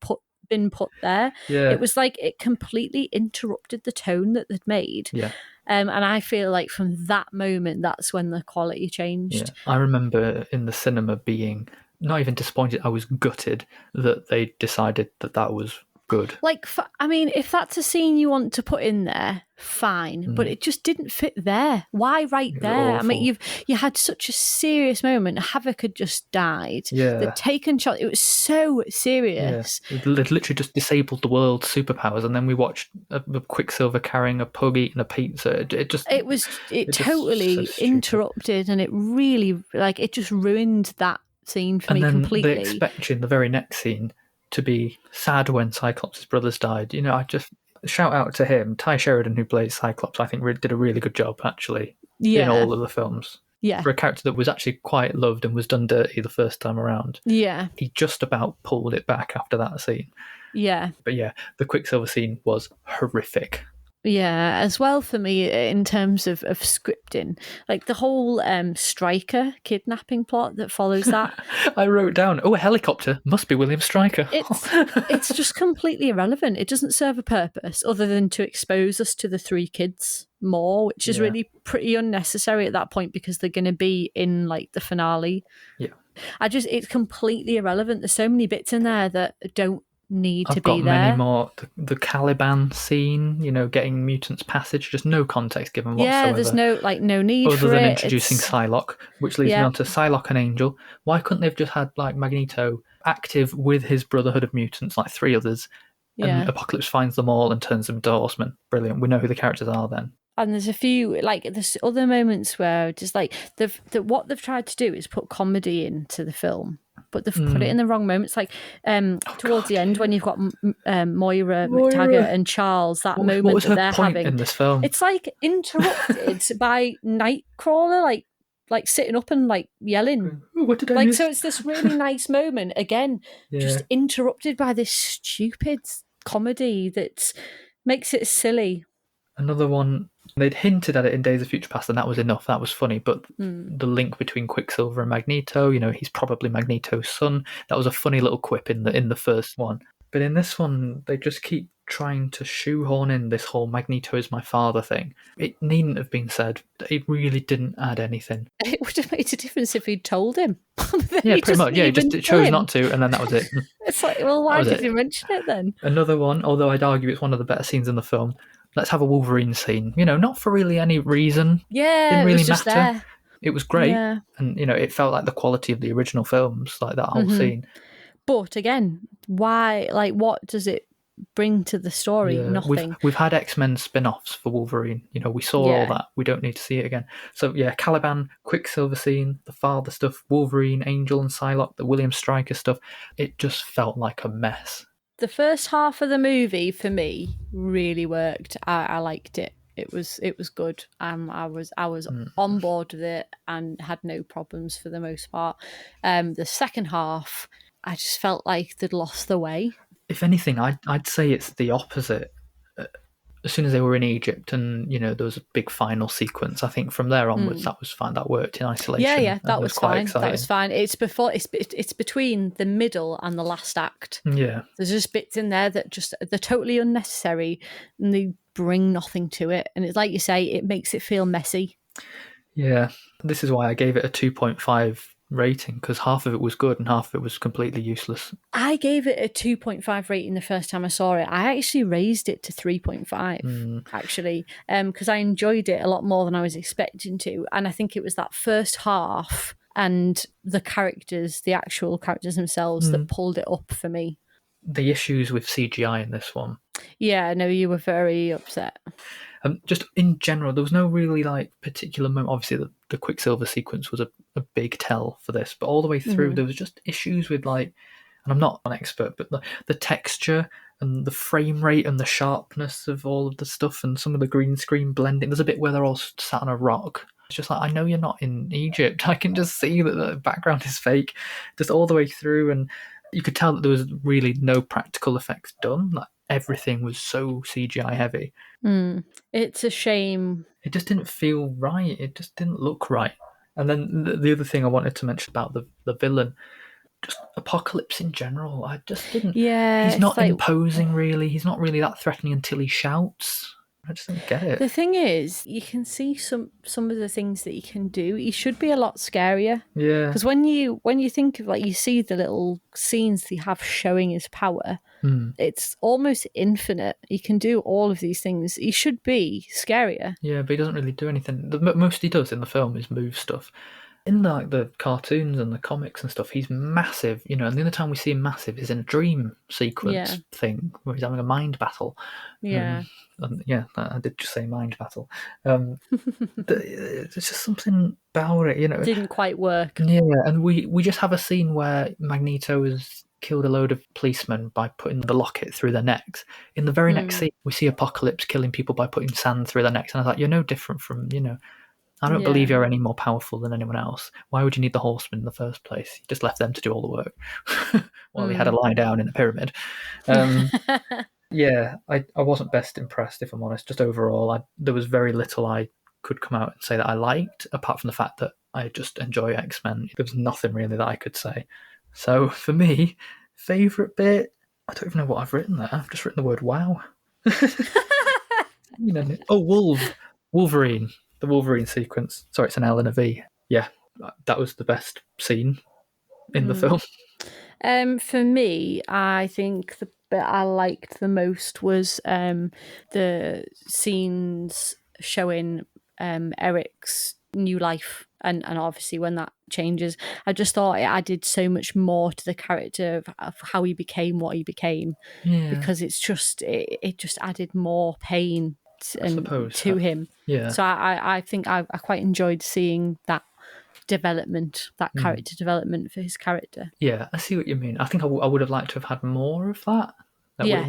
been put there. Yeah. It was like it completely interrupted the tone that they'd made. Yeah. And I feel like from that moment, that's when the quality changed. Yeah. I remember in the cinema being not even disappointed, I was gutted that they decided that was good. Like, I mean, if that's a scene you want to put in there, fine, but it just didn't fit there. Why right there? Awful. I mean, you had such a serious moment. Havoc had just died. Yeah. The taken shot. It was so serious. Yeah. It literally just disabled the world's superpowers, and then we watched a Quicksilver carrying a pug eating a pizza. It totally so interrupted, and it really it just ruined that scene for me completely. They expect you in the very next scene to be sad when Cyclops' brothers died. I just shout out to him. Ty Sheridan, who plays Cyclops, I think did a really good job, actually, in all of the films. Yeah. For a character that was actually quite loved and was done dirty the first time around. Yeah. He just about pulled it back after that scene. Yeah. But yeah, the Quicksilver scene was horrific. Yeah, as well for me in terms of scripting, like the whole Stryker kidnapping plot that follows that. I wrote down, a helicopter must be William Stryker. It's just completely irrelevant. It doesn't serve a purpose other than to expose us to the three kids more, which is really pretty unnecessary at that point because they're going to be in the finale. Yeah, it's completely irrelevant. There's so many bits in there that don't need to be there. I've got many more. The Caliban scene, getting mutants passage, just no context given whatsoever. Yeah, there's no need other for than it. Introducing Psylocke, which leads me on to Psylocke and Angel. Why couldn't they have just had Magneto active with his Brotherhood of Mutants, like 3 others, and Apocalypse finds them all and turns them into Horsemen? Brilliant. We know who the characters are then. And there's a few there's other moments where just what they've tried to do is put comedy into the film, but they've put it in the wrong moments. Towards the end when you've got Moira McTaggart and Charles, moment what was that her they're point having in this film? It's interrupted by Nightcrawler sitting up and yelling. What did I miss? So it's this really nice moment again, just interrupted by this stupid comedy that makes it silly. Another one, they'd hinted at it in Days of Future Past, and that was enough. That was funny. But the link between Quicksilver and Magneto, he's probably Magneto's son. That was a funny little quip in the first one. But in this one, they just keep trying to shoehorn in this whole Magneto is my father thing. It needn't have been said. It really didn't add anything. It would have made a difference if he'd told him. Yeah, pretty much. Yeah, he just chose not to, and then that was it. It's why did you mention it then? Another one, although I'd argue it's one of the better scenes in the film. Let's have a Wolverine scene. Not for really any reason. Yeah, didn't really it was just matter. there. It was great, and it felt like the quality of the original films, like that whole scene. But again, why? What does it bring to the story? Yeah. Nothing. We've had X-Men spin-offs for Wolverine. We saw all that. We don't need to see it again. So yeah, Caliban, Quicksilver scene, the father stuff, Wolverine, Angel and Psylocke, the William Stryker stuff. It just felt like a mess. The first half of the movie for me really worked. I liked it. It was good. I was on board with it and had no problems for the most part. The second half, I just felt like they'd lost the way. If anything, I'd say it's the opposite. As soon as they were in Egypt and, there was a big final sequence, I think from there onwards that was fine. That worked in isolation. Yeah, that was quite fine. exciting. That was fine. It's between the middle and the last act. Yeah. There's just bits in there that they're totally unnecessary and they bring nothing to it. And it's like you say, it makes it feel messy. Yeah. This is why I gave it a 2.5 rating, because half of it was good and half of it was completely useless. I gave it a 2.5 rating the first time I saw it. I actually raised it to 3.5 actually, because I enjoyed it a lot more than I was expecting to, and I think it was that first half and the actual characters themselves that pulled it up for me. The issues with CGI in this one. Yeah, no, you were very upset. Just in general, there was no really particular moment. Obviously, the Quicksilver sequence was a big tell for this, but all the way through, there was just issues with and I'm not an expert, but the texture and the frame rate and the sharpness of all of the stuff and some of the green screen blending. There's a bit where they're all sat on a rock. It's just I know you're not in Egypt. I can just see that the background is fake, just all the way through, and you could tell that there was really no practical effects done. Everything was so CGI heavy. It's a shame. It just didn't feel right. It just didn't look right. And then the other thing I wanted to mention about the villain, just Apocalypse in general, I just didn't... Yeah, he's not imposing, really. He's not really that threatening until he shouts. I just don't get it. The thing is, you can see some of the things that he can do. He should be a lot scarier. Yeah. Because when you think of you see the little scenes they have showing his power, It's almost infinite. He can do all of these things. He should be scarier. Yeah, but he doesn't really do anything. The most he does in the film is move stuff. In the cartoons and the comics and stuff, he's massive, and the only time we see him massive is in a dream sequence thing where he's having a mind battle. Yeah. I did just say mind battle. There's just something about it, Didn't quite work. Yeah, and we just have a scene where Magneto has killed a load of policemen by putting the locket through their necks. In the very next scene, we see Apocalypse killing people by putting sand through their necks, and I thought, you're no different from, I don't believe you're any more powerful than anyone else. Why would you need the Horsemen in the first place? You just left them to do all the work while he had to lie down in a pyramid. Yeah, I wasn't best impressed, if I'm honest. Just overall, there was very little I could come out and say that I liked, apart from the fact that I just enjoy X-Men. There was nothing really that I could say. So for me, favourite bit, I don't even know what I've written there. I've just written the word wow. Wolverine. The Wolverine sequence. Sorry, it's an L and a V. Yeah, that was the best scene in the film. For me, I think the bit I liked the most was the scenes showing Eric's new life, and obviously when that changes, I just thought it added so much more to the character of how he became what he became. Because it's just it just added more pain to him. Yeah. So I think I quite enjoyed seeing that development, that character development for his character. Yeah, I see what you mean. I think I would have liked to have had more of that.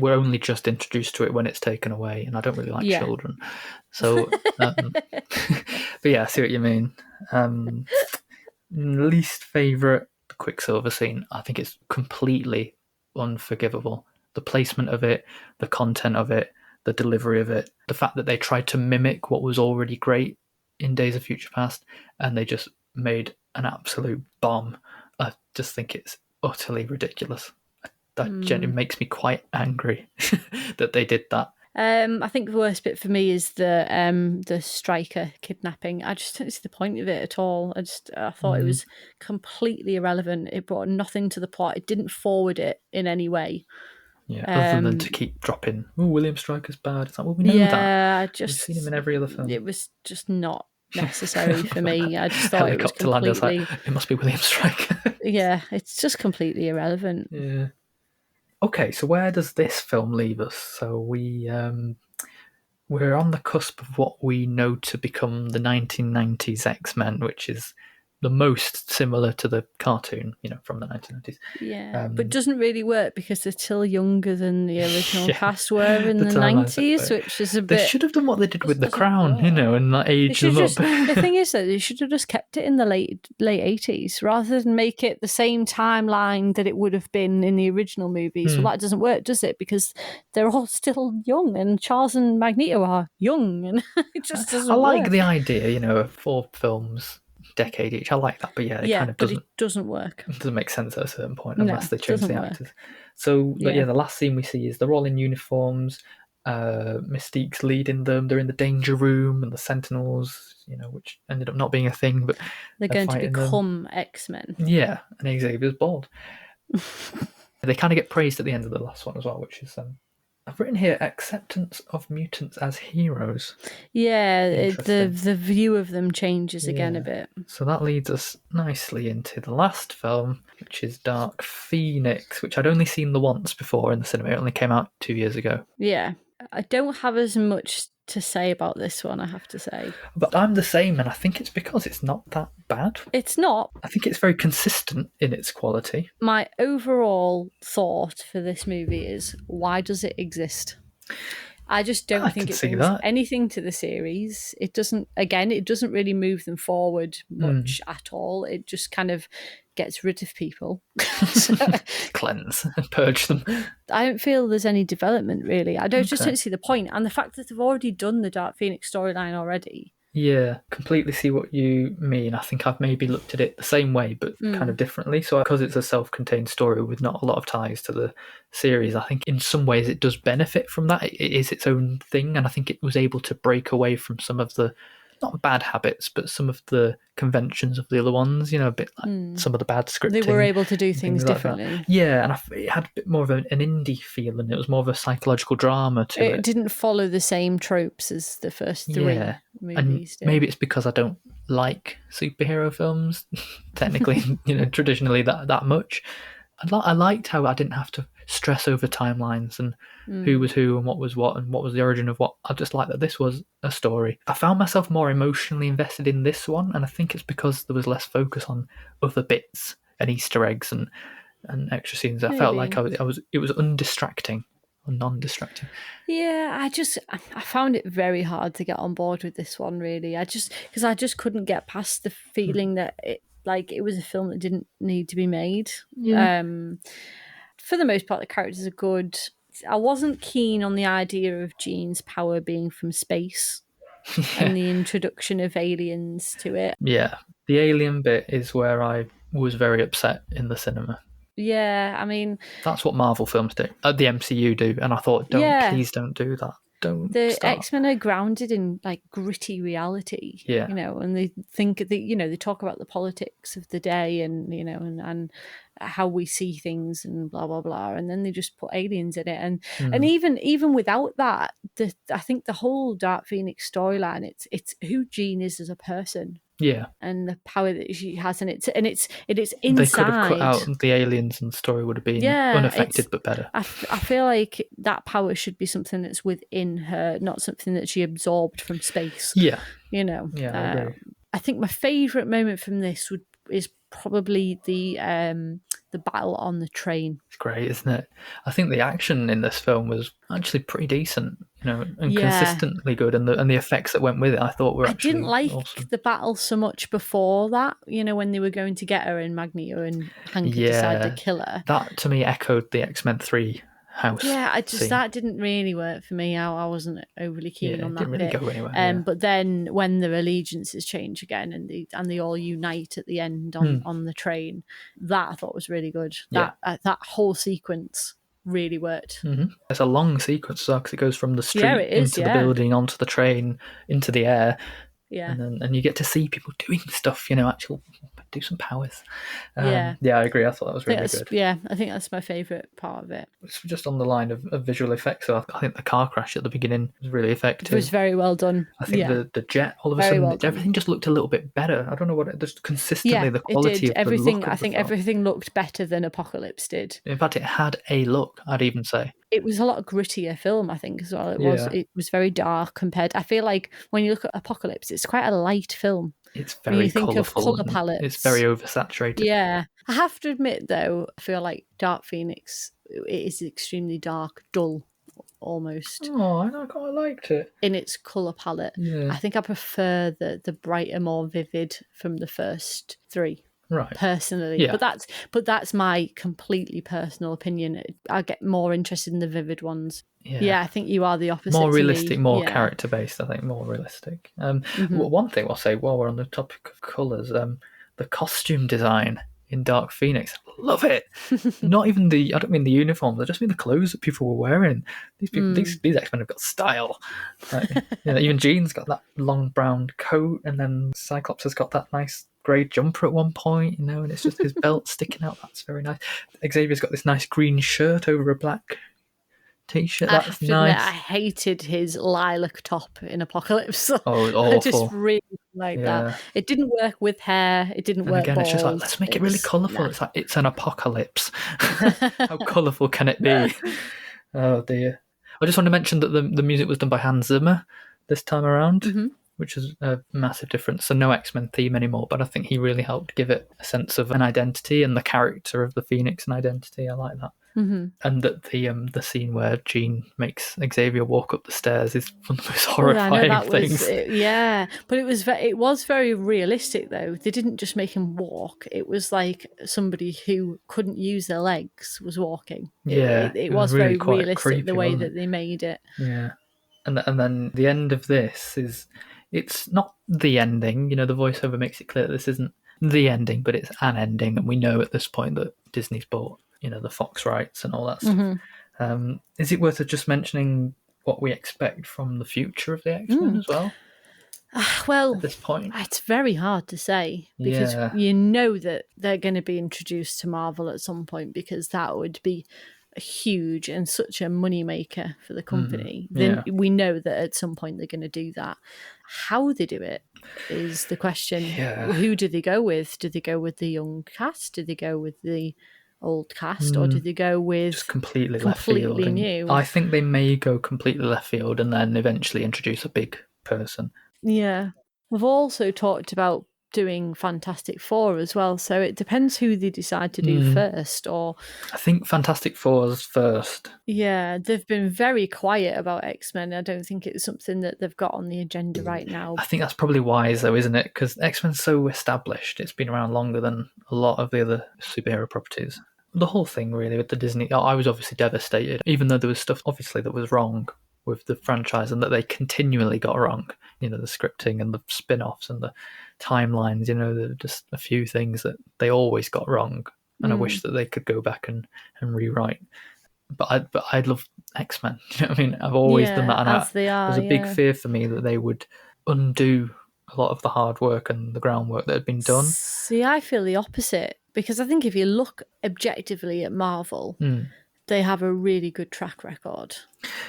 We're only just introduced to it when it's taken away, and I don't really like children. So, but yeah, I see what you mean. Least favourite, the Quicksilver scene. I think it's completely unforgivable. The placement of it, the content of it, the delivery of it, the fact that they tried to mimic what was already great in Days of Future Past, and they just made an absolute bomb. I just think it's utterly ridiculous. It makes me quite angry that they did that. I think the worst bit for me is the Striker kidnapping. I just don't see the point of it at all. I thought it was completely irrelevant. It brought nothing to the plot. It didn't forward it in any way. Yeah, other than to keep dropping, William Stryker's bad. It's like, well, we know that. We've seen him in every other film. It was just not necessary for me. I just thought it was completely... Like, it must be William Stryker. Yeah, it's just completely irrelevant. Yeah. Okay, so where does this film leave us? So we're on the cusp of what we know to become the 1990s X-Men, which is the most similar to the cartoon, from the 1990s. Yeah, but doesn't really work because they're still younger than the original cast were in the 90s, which is a bit... They should have done what they did with The Crown, and that age them up. The thing is that they should have just kept it in the late 80s rather than make it the same timeline that it would have been in the original movies. Well, that doesn't work, does it? Because they're all still young, and Charles and Magneto are young, and it just doesn't work. I like the idea, of 4 films, decade each. I like that, but it kind of doesn't. It doesn't work. It doesn't make sense at a certain point unless they change the actors. So the last scene we see is they're all in uniforms. Mystique's leading them. They're in the danger room, and the Sentinels, which ended up not being a thing, but they're going to become X-Men. Yeah, and Xavier's bald. They kind of get praised at the end of the last one as well, which is I've written here acceptance of mutants as heroes. Yeah, the view of them changes again a bit. So that leads us nicely into the last film, which is Dark Phoenix, which I'd only seen the once before in the cinema. It only came out 2 years ago. Yeah, I don't have as much to say about this one, I have to say. But I'm the same, and I think it's because it's not that bad. It's not. I think it's very consistent in its quality. My overall thought for this movie is, why does it exist? I just don't think it brings anything to the series. It doesn't really move them forward much at all. It just kind of gets rid of people. Cleanse and purge them. I don't feel there's any development, really. Just don't see the point. And the fact that they've already done the Dark Phoenix storyline already. Yeah, completely see what you mean. I think I've maybe looked at it the same way, but kind of differently. So because it's a self-contained story with not a lot of ties to the series, I think in some ways it does benefit from that. It is its own thing, and I think it was able to break away from some of the not bad habits, but some of the conventions of the other ones, a bit like some of the bad scripting. They were able to do things differently. Like yeah, and it had a bit more of an indie feel, and it was more of a psychological drama to it. It didn't follow the same tropes as the first three movies did. Maybe it's because I don't like superhero films, technically, traditionally that much. I liked how I didn't have to stress over timelines and who was who and what was the origin of what. I just liked that this was a story. I found myself more emotionally invested in this one, and I think it's because there was less focus on other bits and Easter eggs and extra scenes. I felt like it was undistracting or non-distracting. Yeah, I found it very hard to get on board with this one, really. Because I just couldn't get past the feeling that it was a film that didn't need to be made. Yeah. For the most part, the characters are good. I wasn't keen on the idea of Jean's power being from space and the introduction of aliens to it. Yeah, the alien bit is where I was very upset in the cinema. Yeah, I mean... That's what Marvel films do, the MCU do, and I thought, please don't do that. The X-Men are grounded in gritty reality, and they think that they talk about the politics of the day and and how we see things and blah blah blah, and then they just put aliens in it, and even without that, I think the whole Dark Phoenix storyline, it's who Jean is as a person. Yeah, and the power that she has, and it's inside. They could have cut out the aliens, and the story would have been unaffected, but better. I feel like that power should be something that's within her, not something that she absorbed from space. Yeah, Yeah, I agree. I think my favourite moment from this is probably the battle on the train. It's great, isn't it? I think the action in this film was actually pretty decent, and consistently good, and the effects that went with it, I thought were actually I didn't like awesome. the battle so much before that, when they were going to get her and Magneto and Hank decided to kill her. That to me echoed the X-Men 3 house. Yeah, scene. That didn't really work for me. I wasn't overly keen on that. Didn't really go anywhere. But then when their allegiances change again and they all unite at the end on the train, that I thought was really good. That whole sequence really worked. It's a long sequence because it goes from the street into the building, onto the train, into the air. Yeah, and you get to see people doing stuff, actual do some powers. I agree. I thought that was really good. Yeah, I think that's my favourite part of it. It's just on the line of visual effects. So I think the car crash at the beginning was really effective. It was very well done. I think the jet, all of a sudden, everything just looked a little bit better. I don't know what just consistently the quality of everything. The look I think everything looked better than Apocalypse did. In fact, it had a look, I'd even say. It was a lot grittier film, I think, as well. It was very dark compared. I feel like when you look at Apocalypse, it's quite a light film. It's very colourful. Think of colour palettes. It's very oversaturated. Yeah. I have to admit, though, I feel like Dark Phoenix, it is extremely dark, dull, almost. Oh, I quite liked it. In its colour palette. Yeah. I think I prefer the brighter, more vivid from the first three. Right. Personally. Yeah. But that's my completely personal opinion. I get more interested in the vivid ones. Yeah, I think you are the opposite. More realistic, more character based, I think, more realistic. One thing I'll say while we're on the topic of colours, the costume design in Dark Phoenix, love it. Not even I don't mean the uniforms, I just mean the clothes that people were wearing. These people, these X-Men have got style. Even Jean's got that long brown coat, and then Cyclops has got that nice grey jumper at one point, and it's just his belt sticking out. That's very nice. Xavier's got this nice green shirt over a black t-shirt. That's nice. Admit, I hated his lilac top in Apocalypse. Oh, awful. I just really like that. It didn't work with hair. It didn't work. Again, it's just like, let's make it really colourful. It's like, it's an apocalypse. How colourful can it be? Oh dear. I just want to mention that the music was done by Hans Zimmer this time around, which is a massive difference. So no X-Men theme anymore, but I think he really helped give it a sense of an identity and the character of the Phoenix an identity. I like that. And that the scene where Jean makes Xavier walk up the stairs is one of the most horrifying things. But it was very realistic though. They didn't just make him walk. It was like somebody who couldn't use their legs was walking. It was really very realistic, creepy, the way that they made it. Yeah, and then the end of this it's not the ending. The voiceover makes it clear that this isn't the ending, but it's an ending, and we know at this point that Disney's bought the Fox rights and all that stuff. Is it worth just mentioning what we expect from the future of the X-Men as well? Well, at this point? it's very hard to say because you know that they're going to be introduced to Marvel at some point, because that would be huge and such a moneymaker for the company. Then we know that at some point they're going to do that. How they do it is the question. Who do they go with? Do they go with the young cast? Do they go with the old cast, or do they go with just completely left field? New? I think they may go completely left field and then eventually introduce a big person. Yeah. We've also talked about doing Fantastic Four as well, so it depends who they decide to do first. Or I think Fantastic Four's first. Yeah, they've been very quiet about X-Men. I don't think it's something that they've got on the agenda right now. I think that's probably wise though, isn't it? Because X-Men's so established. It's been around longer than a lot of the other superhero properties. The whole thing really with the Disney, I was obviously devastated, even though there was stuff obviously that was wrong with the franchise and that they continually got wrong. You know, the scripting and the spin-offs and the timelines, you know, there were just a few things that they always got wrong. And I wish that they could go back and rewrite. But I love X-Men. You know what I mean? I've always done that. And there's a big fear for me that they would undo a lot of the hard work and the groundwork that had been done. See, I feel the opposite, because I think if you look objectively at Marvel, they have a really good track record.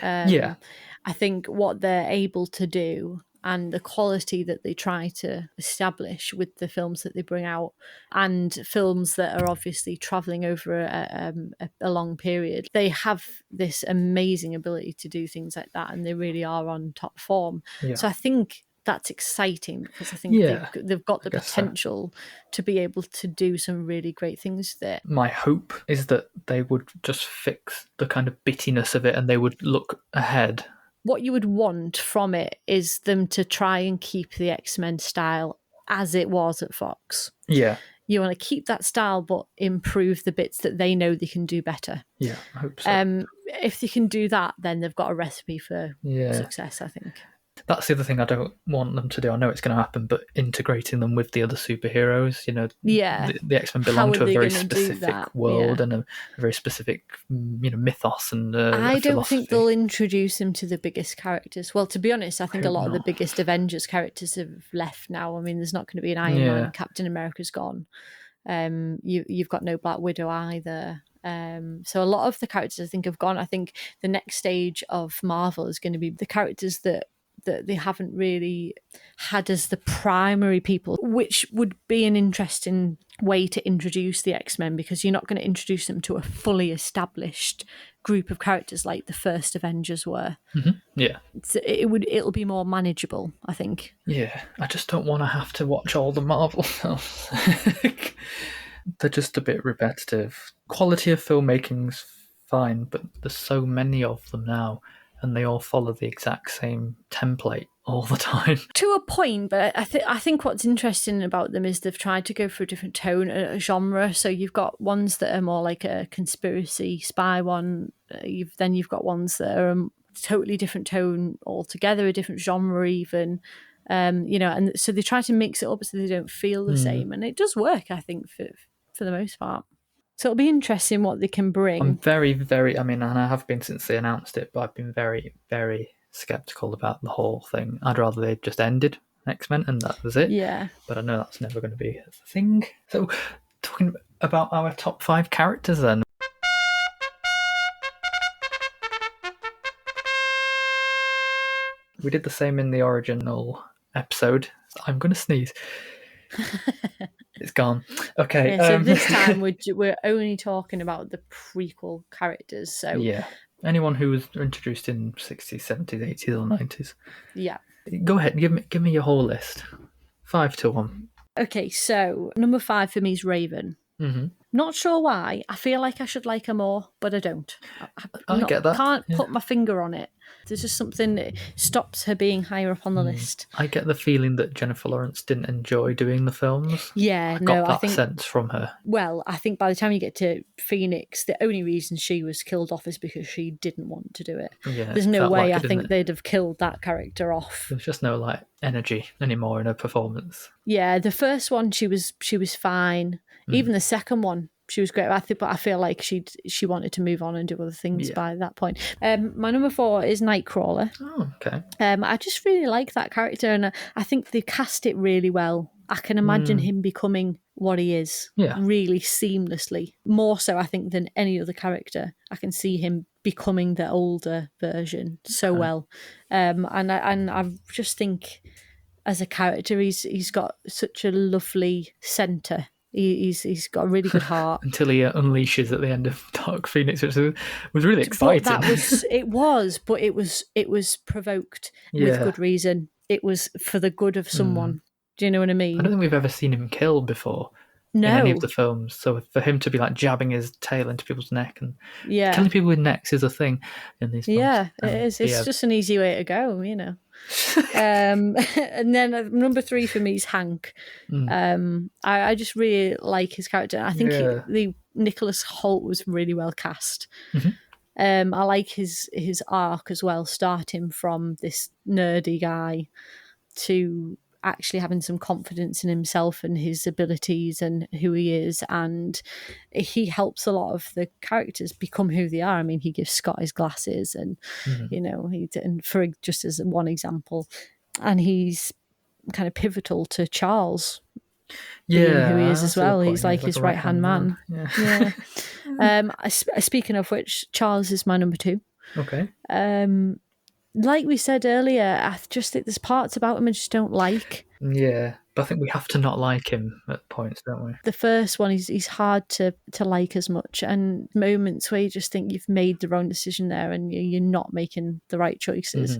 I think what they're able to do and the quality that they try to establish with the films that they bring out, and films that are obviously travelling over a long period, they have this amazing ability to do things like that, and they really are on top form. So I think that's exciting, because I think they've got the potential to be able to do some really great things there. My hope is that they would just fix the kind of bittiness of it and they would look ahead. What you would want from it is them to try and keep the X-Men style as it was at Fox. Yeah. You want to keep that style, but improve the bits that they know they can do better. Yeah, I hope so. If they can do that, then they've got a recipe for success, I think. That's the other thing I don't want them to do. I know it's going to happen, but integrating them with the other superheroes, you know, the X-Men belong to a very specific world and a very specific, you know, mythos and I don't think they'll introduce them to the biggest characters. Well, to be honest, I think a lot of the biggest Avengers characters have left now. I mean, there's not going to be an Iron Man. Captain America's gone. You've got no Black Widow either. So a lot of the characters I think have gone. I think the next stage of Marvel is going to be the characters that they haven't really had as the primary people, which would be an interesting way to introduce the X-Men, because you're not going to introduce them to a fully established group of characters like the first Avengers were. Yeah, it'll be more manageable, I think. Yeah, I just don't want to have to watch all the Marvel films. They're just a bit repetitive. Quality of filmmaking's fine, but there's so many of them now, and they all follow the exact same template all the time. To a point, but I think what's interesting about them is they've tried to go for a different tone, a genre. So you've got ones that are more like a conspiracy spy one. Then you've got ones that are a totally different tone altogether, a different genre even. And so they try to mix it up so they don't feel the same. And it does work, I think, for the most part. So it'll be interesting what they can bring. I'm very, very, and I have been since they announced it, but I've been very, very sceptical about the whole thing. I'd rather they just ended X-Men and that was it. Yeah. But I know that's never going to be a thing. So talking about our top 5 characters then. We did the same in the original episode. I'm going to sneeze. It's gone. Okay. Yeah, so this time we're only talking about the prequel characters. So yeah, anyone who was introduced in 60s, 70s, 80s, or 90s. Yeah. Go ahead. Give me your whole list. 5 to 1. Okay, so number 5 for me is Raven. Mm-hmm. Not sure why. I feel like I should like her more, but I don't. I get that. Can't put my finger on it. There's just something that stops her being higher up on the list. I get the feeling that Jennifer Lawrence didn't enjoy doing the films. Yeah, I think sense from her. Well, I think by the time you get to Phoenix, the only reason she was killed off is because she didn't want to do it. Yeah, there's no way I think they'd have killed that character off. There's just no energy anymore in her performance. Yeah, the first one she was fine. Even the second one, she was great. But I feel like she wanted to move on and do other things Yeah. by that point. My number 4 is Nightcrawler. Oh, okay. I just really like that character, and I think they cast it really well. I can imagine him becoming what he is really seamlessly. More so, I think, than any other character. I can see him becoming the older version so well. And I just think, as a character, he's got such a lovely centre. He's got a really good heart. Until he unleashes at the end of Dark Phoenix, which was really exciting. But it was provoked with good reason. It was for the good of someone. Do you know what I mean? I don't think we've ever seen him killed before in any of the films. So for him to be like jabbing his tail into people's neck and killing people with necks is a thing in these films. Yeah, it is. It's just an easy way to go, you know. And then number 3 for me is Hank. I just really like his character. I think the Nicholas Hoult was really well cast. I like his arc as well, starting from this nerdy guy to actually having some confidence in himself and his abilities and who he is, and he helps a lot of the characters become who they are. I mean, he gives Scott his glasses, and you know, and for just as one example, and he's kind of pivotal to Charles being who he is as well. He's like his right hand man. Speaking of which, Charles is my number 2. Okay. Like we said earlier, I just think there's parts about him I just don't like. Yeah, but I think we have to not like him at points, don't we? The first one, he's hard to like as much, and moments where you just think you've made the wrong decision there and you're not making the right choices.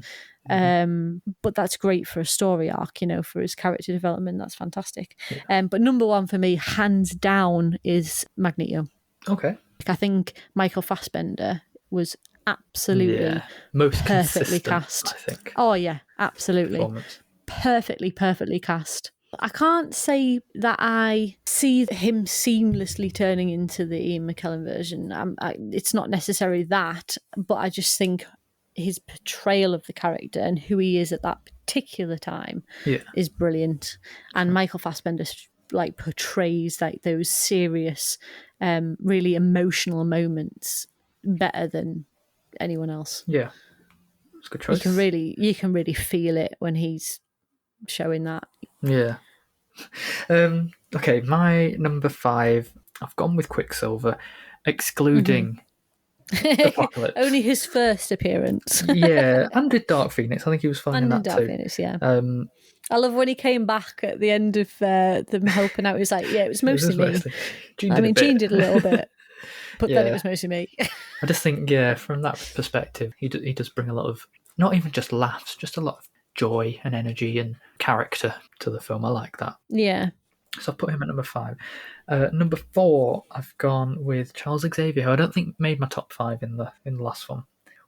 But that's great for a story arc, you know, for his character development. That's fantastic. But number 1 for me, hands down, is Magneto. Okay. I think Michael Fassbender was absolutely most perfectly cast. I think. Oh yeah, absolutely. Perfectly cast. I can't say that I see him seamlessly turning into the Ian McKellen version. It's not necessarily that, but I just think his portrayal of the character and who he is at that particular time is brilliant. And Michael Fassbender like portrays like those serious, really emotional moments better than anyone else. Yeah, it's a good choice. You can really feel it when he's showing that. Yeah. Okay, my number 5, I've gone with Quicksilver, excluding Apocalypse. Only his first appearance. And with Dark Phoenix. I think he was fun in that Dark too. Phoenix, I love when he came back at the end of them helping out. He was like, it was mostly me. Jean did a little bit, but then it was mostly me. I just think, from that perspective, he does bring a lot of, not even just laughs, just a lot of joy and energy and character to the film. I like that. Yeah. So I've put him at number 5. Number 4, I've gone with Charles Xavier, who I don't think made my top 5 in the last one.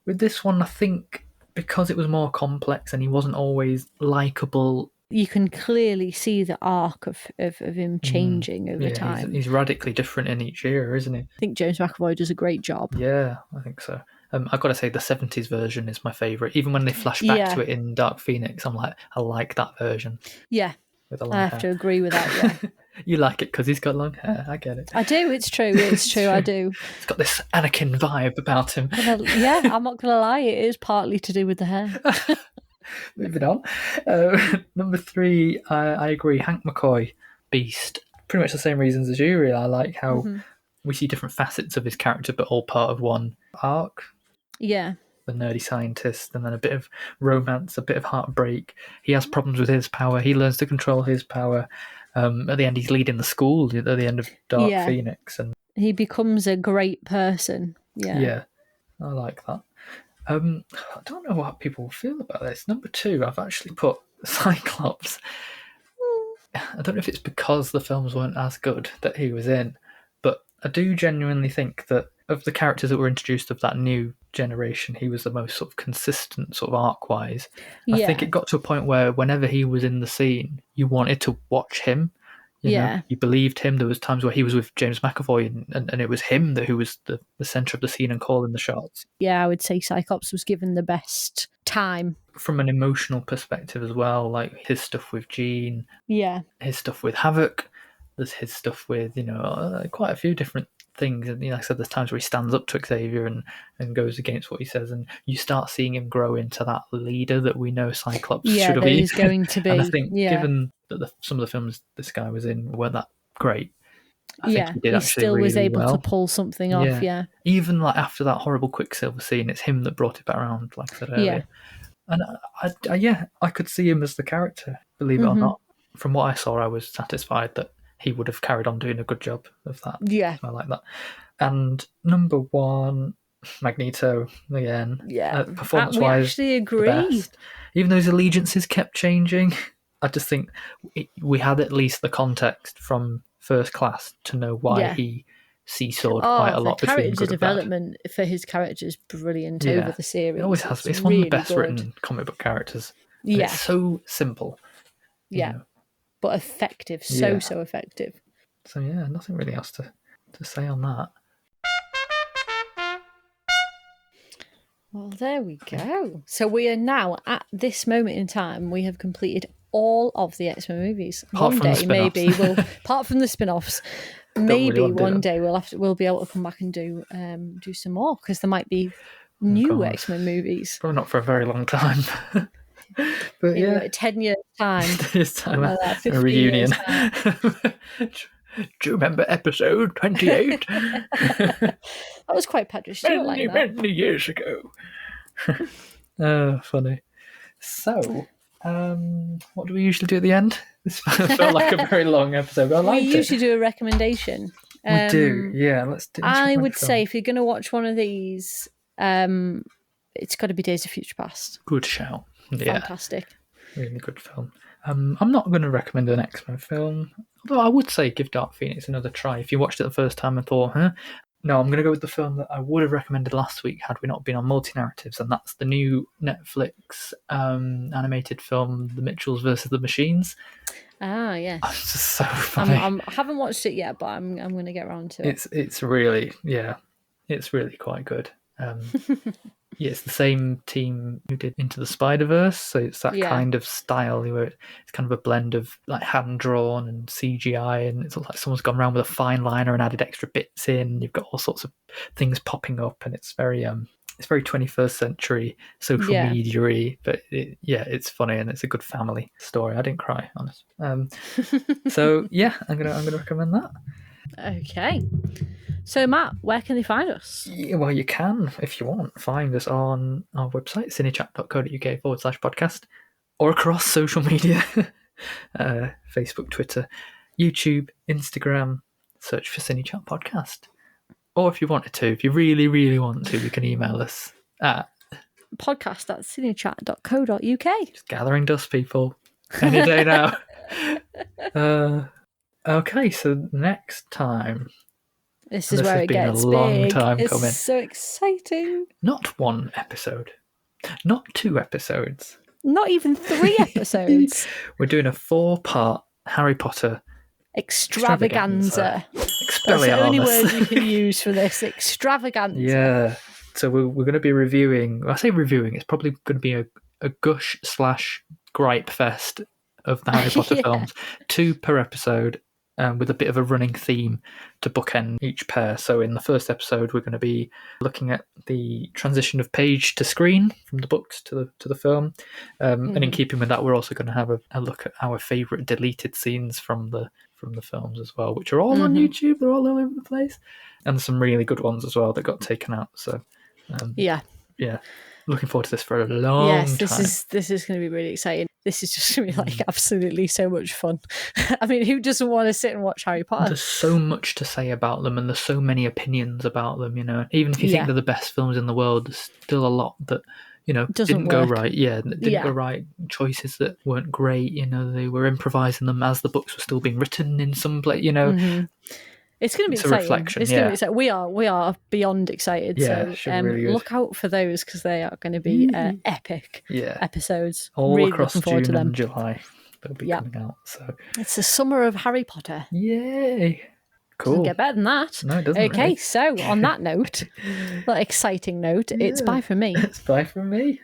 With this one, I think because it was more complex and he wasn't always likeable. You can clearly see the arc of him changing over time. He's radically different in each era, isn't he? I think James McAvoy does a great job. Yeah, I think so. I've got to say the 70s version is my favourite. Even when they flash back to it in Dark Phoenix, I'm like, I like that version. Yeah, with the long I have to agree with that, yeah. You like it because he's got long hair, I get it. I do, it's true, I do. He's got this Anakin vibe about him. Yeah, I'm not going to lie, it is partly to do with the hair. Moving on. Number 3, I agree, Hank McCoy, Beast. Pretty much the same reasons as you, really. I like how we see different facets of his character, but all part of one arc. Yeah. The nerdy scientist, and then a bit of romance, a bit of heartbreak. He has problems with his power. He learns to control his power. At the end, he's leading the school at the end of Dark Phoenix. And he becomes a great person. Yeah, I like that. I don't know what people feel about this. Number 2, I've actually put Cyclops. I don't know if it's because the films weren't as good that he was in, but I do genuinely think that of the characters that were introduced of that new generation, he was the most sort of consistent, sort of arc-wise. I think it got to a point where whenever he was in the scene, you wanted to watch him. You know, you believed him. There was times where he was with James McAvoy and it was him who was the centre of the scene and calling the shots. Yeah, I would say Cyclops was given the best time. From an emotional perspective as well, like his stuff with Jean, his stuff with Havoc, there's his stuff with, quite a few different things. And like I said, there's times where he stands up to Xavier and goes against what he says, and you start seeing him grow into that leader that we know Cyclops should that be. he's going to be. And I think, given that some of the films this guy was in weren't that great, I think he did actually still really was able well. to pull something off. Yeah, even like after that horrible Quicksilver scene, it's him that brought it back around, like I said earlier. And I could see him as the character, believe it or not. From what I saw, I was satisfied that he would have carried on doing a good job of that. Yeah. I like that. And number 1, Magneto, again. Yeah. Performance-wise, we actually agree. The best. Even though his allegiances kept changing, I just think we had at least the context from First Class to know why he seesawed quite a lot between good and bad. The character development for his character is brilliant over the series. It always has. It's one of the best written comic book characters. Yeah. It's so simple. Yeah. But effective. So effective. So yeah, nothing really else to say on that. Well, there we go. So we are now, at this moment in time, we have completed all of the X-Men movies. Apart from the spin-offs. Maybe we'll, apart from the spin-offs, maybe one day we'll be able to come back and do some more, because there might be new X-Men movies. Probably not for a very long time. But in 10 years' time. 10 years' time, a reunion. Do you remember episode 28? That was quite Patrick Stewart like that. Many years ago. Oh, funny. So, what do we usually do at the end? This felt like a very long episode, but I liked it. We usually do a recommendation. We do, yeah. Let's do. I would say if you're going to watch one of these, it's got to be Days of Future Past. Good shout. Yeah. Fantastic. Really good film. I'm not going to recommend an X-Men film, although I would say give Dark Phoenix another try. If you watched it the first time and thought, no, I'm going to go with the film that I would have recommended last week had we not been on multi-narratives, and that's the new Netflix animated film, The Mitchells versus the Machines. Ah, yes. It's just so funny. I haven't watched it yet, but I'm going to get around to it. It's really, it's really quite good. It's the same team who did Into the Spider-Verse, so it's that kind of style where it's kind of a blend of like hand-drawn and CGI, and it's like someone's gone around with a fine liner and added extra bits in. You've got all sorts of things popping up, and it's very 21st century social media-y, but it's funny and it's a good family story. I didn't cry, honestly. So yeah, I'm gonna recommend that. Okay. So, Matt, where can they find us? Yeah, well, you can, if you want, find us on our website, cinechat.co.uk/podcast, or across social media, Facebook, Twitter, YouTube, Instagram, search for CineChat Podcast. Or if you wanted to, if you really, really want to, you can email us at podcast@cinechat.co.uk. Just gathering dust, people. Any day now. Okay, so next time... This is where it gets big. This has been a long time coming. It's so exciting. Not 1 episode. Not 2 episodes. Not even 3 episodes. We're doing a 4-part Harry Potter extravaganza. Expelliarmus. That's the only word you can use for this. Extravaganza. Yeah. So we're going to be reviewing... I say reviewing. It's probably going to be a gush/gripe fest of the Harry Potter films. 2 per episode. With a bit of a running theme to bookend each pair. So in the first episode, we're going to be looking at the transition of page to screen from the books to the film. And in keeping with that, we're also going to have a look at our favourite deleted scenes from the films as well, which are all on YouTube. They're all over the place. And some really good ones as well that got taken out. So yeah. Looking forward to this for a long time. This is going to be really exciting. This is just going to be like absolutely so much fun. I mean, who doesn't want to sit and watch Harry Potter? There's so much to say about them, and there's so many opinions about them, Even if you think they're the best films in the world, there's still a lot that, didn't go right. Yeah, didn't go right. Choices that weren't great, they were improvising them as the books were still being written in some place, It's going to be exciting. A reflection, it's going to be exciting. We are beyond excited. Yeah, so really look out for those, because they are going to be epic episodes. All really across looking forward June to them. and July. They'll be coming out. So it's the summer of Harry Potter. Yay! Cool. Doesn't get better than that. No, it doesn't. Okay, really. So on that note, that exciting note, it's bye from me. It's bye from me.